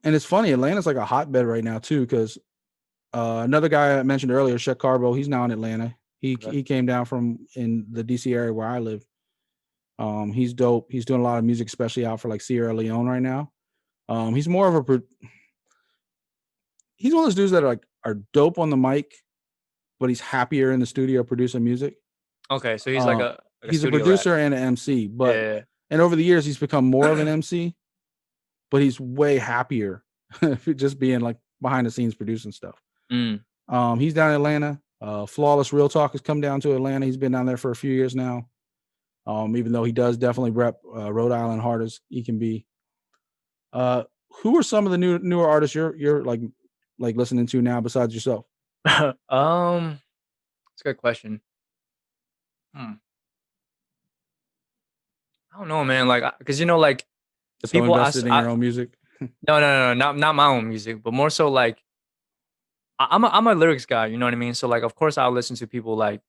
it's funny, Atlanta's like a hotbed right now too, because another guy I mentioned earlier, Shek Carbo, he's now in Atlanta. He came down from in the DC area where I live. He's dope. He's doing a lot of music, especially out for like Sierra Leone right now. He's more of he's one of those dudes that are dope on the mic, but he's happier in the studio producing music. Okay, so he's like he's a producer and an MC, but and over the years he's become more of an MC, but he's way happier just being like behind the scenes producing stuff. He's down in Atlanta. Flawless Real Talk has come down to Atlanta. He's been down there for a few years now. Even though he does definitely rep Rhode Island hard as he can be. Who are some of the newer artists you're like listening to now besides yourself? That's a good question. I don't know, man. Like, because like the so people invested in your own music. No, not my own music, but more so like I'm a lyrics guy. You know what I mean? So like, of course, I'll listen to people like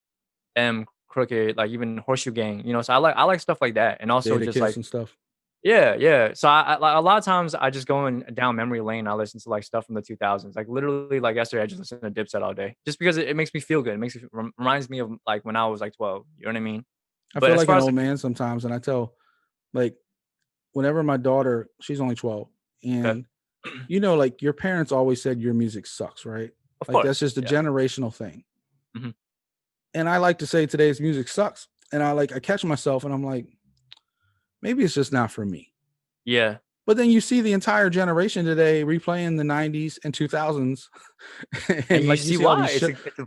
M Crooked, like even Horseshoe Gang. So I like stuff like that, and also just like and stuff. Yeah. So I like a lot of times I just go down memory lane. I listen to like stuff from the 2000s. Like literally, like yesterday, I just listened to Dipset all day, just because it makes me feel good. It reminds me of like when I was like 12. You know what I mean? I feel like an old man sometimes, and I tell, like, whenever my daughter, she's only 12, and like your parents always said your music sucks, right? Of like course. That's just a generational thing. Mm-hmm. And I like to say today's music sucks, and I catch myself, and I'm like, maybe it's just not for me. Yeah. But then you see the entire generation today replaying the 90s and 2000s. and like you see why.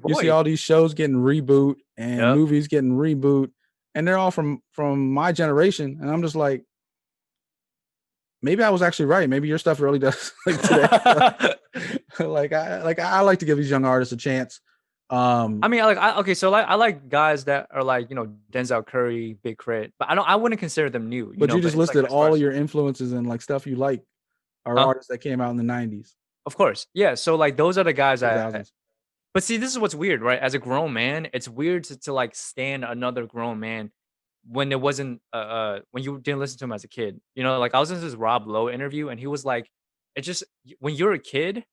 You see all these shows getting reboot and movies getting reboot. And they're all from my generation. And I'm just like, maybe I was actually right. Maybe your stuff really does like today. I like to give these young artists a chance. I mean, I like guys that are like, Denzel Curry, Big Crit, but I wouldn't consider them new. But you just listed all of your influences and like stuff you like are artists that came out in the 90s. Of course. Yeah. So like those are the guys but see, this is what's weird, right? As a grown man, it's weird to like stand another grown man when it wasn't when you didn't listen to him as a kid. Like I was in this Rob Lowe interview and he was like, it's just when you're a kid,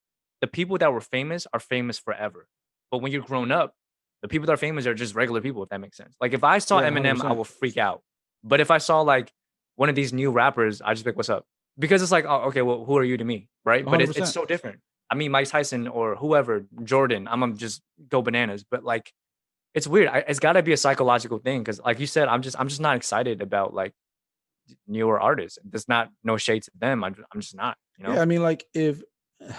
the people that were famous are famous forever. But when you're grown up, the people that are famous are just regular people, if that makes sense. Like if I saw Eminem, 100%. I will freak out. But if I saw like one of these new rappers, I just be like, what's up? Because it's like, oh, okay, well, who are you to me? Right. 100%. But it's so different. I mean, Mike Tyson or whoever, Jordan, I'm gonna just go bananas. But like, it's weird. It's got to be a psychological thing because, like you said, I'm just not excited about like newer artists. There's no shade to them. I'm just not. Yeah, I mean, like if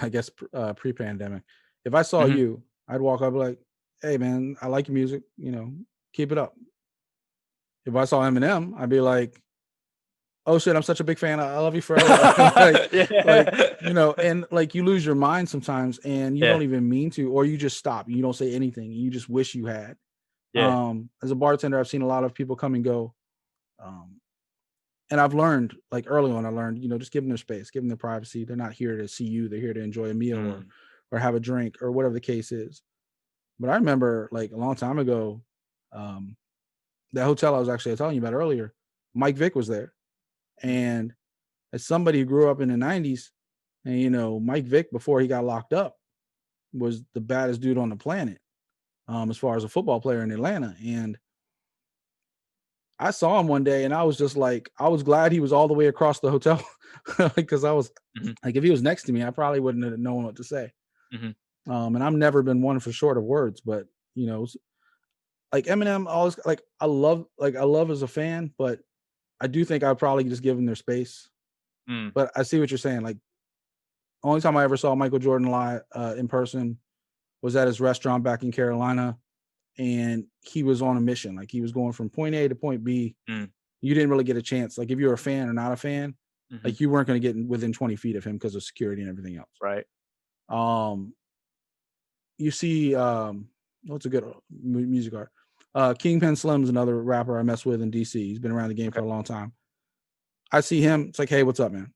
I guess pre-pandemic, if I saw you, I'd walk up like, "Hey, man, I like your music. Keep it up." If I saw Eminem, I'd be like, "Oh shit, I'm such a big fan. I love you forever." And like you lose your mind sometimes, and you don't even mean to, or you just stop. You don't say anything. You just wish you had. Yeah. As a bartender, I've seen a lot of people come and go, and I've learned, like early on, just give them their space, give them their privacy. They're not here to see you. They're here to enjoy a meal or have a drink or whatever the case is. But I remember, like a long time ago, that hotel I was actually telling you about earlier, Mike Vick was there. And as somebody who grew up in the 90s, and Mike Vick, before he got locked up, was the baddest dude on the planet, as far as a football player in Atlanta. And I saw him one day and I was just like, I was glad he was all the way across the hotel because I was like, if he was next to me, I probably wouldn't have known what to say. And I've never been one for short of words, but like Eminem, always like I love as a fan, but I do think I'd probably just give them their space. But I see what you're saying. Like, only time I ever saw Michael Jordan live in person was at his restaurant back in Carolina, and he was on a mission. Like he was going from point A to point B. You didn't really get a chance. Like if you're a fan or not a fan, like you weren't going to get within 20 feet of him because of security and everything else. Right. You see, what's a good music art? Kingpin Slim's another rapper I mess with in DC. He's been around the game for a long time. I see him. It's like, hey, what's up, man?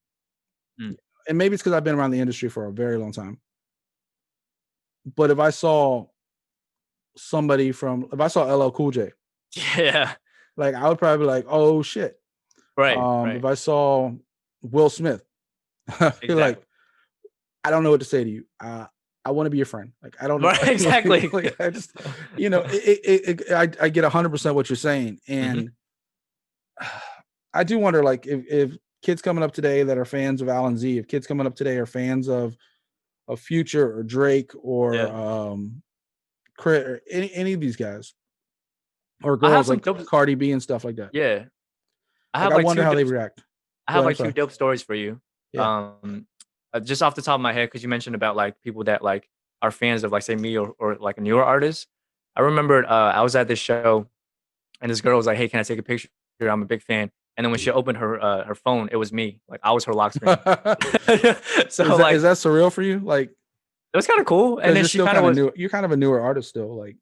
And maybe it's because I've been around the industry for a very long time. But if I saw somebody from, if I saw LL Cool J, Yeah. like I would probably be like, oh shit. Right. If I saw Will Smith, I'd be like, I don't know what to say to you. I want to be your friend. Like, I don't know. Right, exactly. Like, I just, you know, I get 100% what you're saying. And I do wonder, like, if kids coming up today that are fans of Alan Z, if kids coming up today are fans of Future or Drake or Crit or any of these guys or girls like Cardi B and stuff like that. Yeah. I wonder how they react. I have like two dope stories for you. Yeah. Just off the top of my head, because you mentioned about like people that like are fans of like say me or like a newer artist. I remember I was at this show and this girl was like, "Hey, can I take a picture? I'm a big fan." And then when she opened her phone, it was me. Like I was her lock screen. So is that surreal for you? Like it was kind of cool. And then she kind of was. You're kind of a newer artist still, like.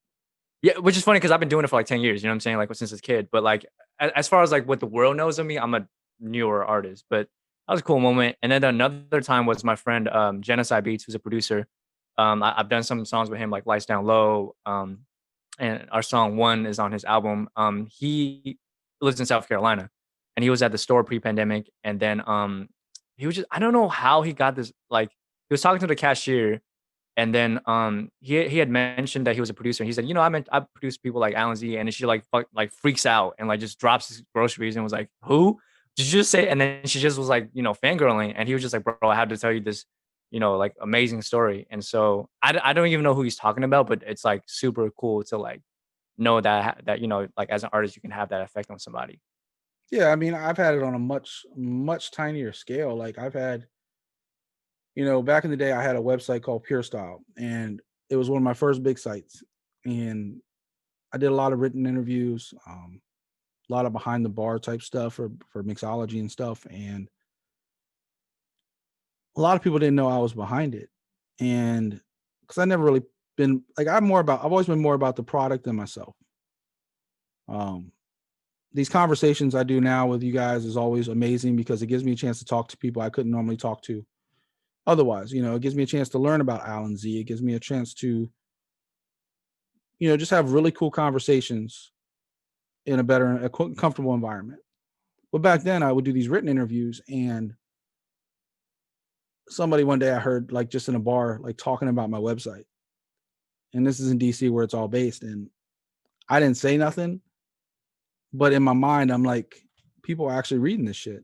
Yeah, which is funny because I've been doing it for like 10 years. You know what I'm saying? Like since a kid. But like as far as like what the world knows of me, I'm a newer artist. But that was a cool moment. And then another time was my friend Genocide Beats, who's a producer. I've done some songs with him, like Lights Down Low. And our song One is on his album. He lives in South Carolina, and he was at the store pre-pandemic. And then he was just, I don't know how he got this. Like he was talking to the cashier, and then he had mentioned that he was a producer. And he said, you know, I produce people like Alan Z, and she like freaks out and like just drops his groceries and was like, who? Did you just say? And then she just was like, you know, fangirling. And he was just like, bro, I had to tell you this, you know, like amazing story. And so I don't even know who he's talking about, but it's like super cool to like know that, you know, like as an artist, you can have that effect on somebody. Yeah. I mean, I've had it on a much tinier scale. Like I've had, you know, back in the day, I had a website called Pure Style, and it was one of my first big sites. And I did a lot of written interviews, a lot of behind the bar type stuff for mixology and stuff. And a lot of people didn't know I was behind it. And because I never really been like, I've always been more about the product than myself. These conversations I do now with you guys is always amazing because it gives me a chance to talk to people I couldn't normally talk to otherwise. You know, it gives me a chance to learn about Alan Z. It gives me a chance to, you know, just have really cool conversations in a comfortable environment. But back then I would do these written interviews, and somebody one day I heard like just in a bar, like talking about my website. And this is in DC where it's all based. And I didn't say nothing, but in my mind, I'm like, people are actually reading this shit.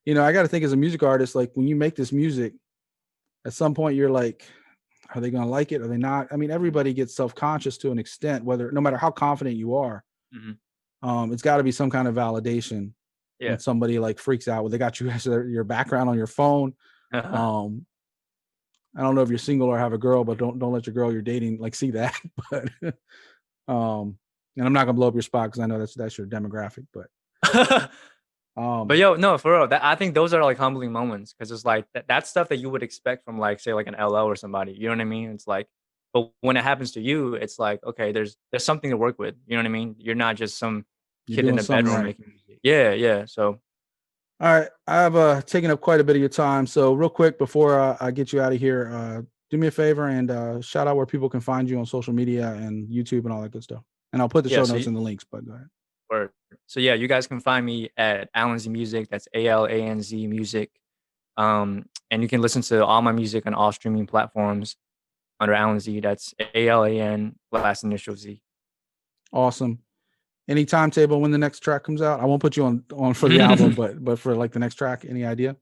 You know, I got to think as a music artist, like when you make this music, at some point you're like, are they going to like it? Are they not? I mean, everybody gets self-conscious to an extent, no matter how confident you are, it's got to be some kind of validation. Yeah. When somebody like freaks out, they got you as your background on your phone. I don't know if you're single or have a girl, but don't let your girl you're dating like see that. But and I'm not gonna blow up your spot because I know that's your demographic. But yo, no, for real, I think those are like humbling moments because it's like that's stuff that you would expect from like say like an LL or somebody. You know what I mean? It's like, but when it happens to you, it's like okay, there's something to work with. You know what I mean? You're not just some kid in the bedroom making music. Yeah. So. All right, I've taken up quite a bit of your time. So real quick before I get you out of here, do me a favor and shout out where people can find you on social media and YouTube and all that good stuff. And I'll put the show notes in the links, but go ahead. Word. So yeah, you guys can find me at Alan Z Music. That's ALANZ Music. And you can listen to all my music on all streaming platforms under Alan Z. That's ALAN last initial Z. Awesome. Any timetable when the next track comes out? I won't put you on for the album, but for like the next track, any idea?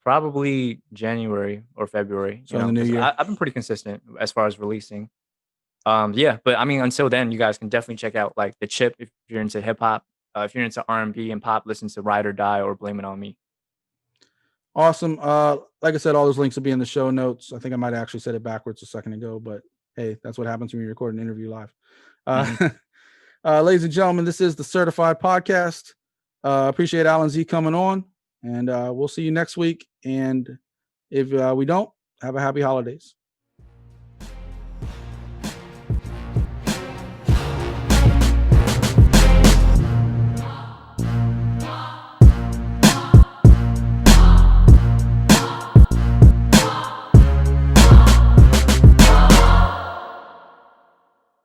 Probably January or February. So in the new year. I've been pretty consistent as far as releasing. Yeah, but I mean, until then, you guys can definitely check out like The Chip if you're into hip hop. If you're into R&B and pop, listen to Ride or Die or Blame It On Me. Awesome. Like I said, all those links will be in the show notes. I think I might have actually said it backwards a second ago, but hey, that's what happens when you record an interview live. Ladies and gentlemen, this is the Certified Podcast. Appreciate Alan Z coming on, and we'll see you next week. And if we don't, have a happy holidays.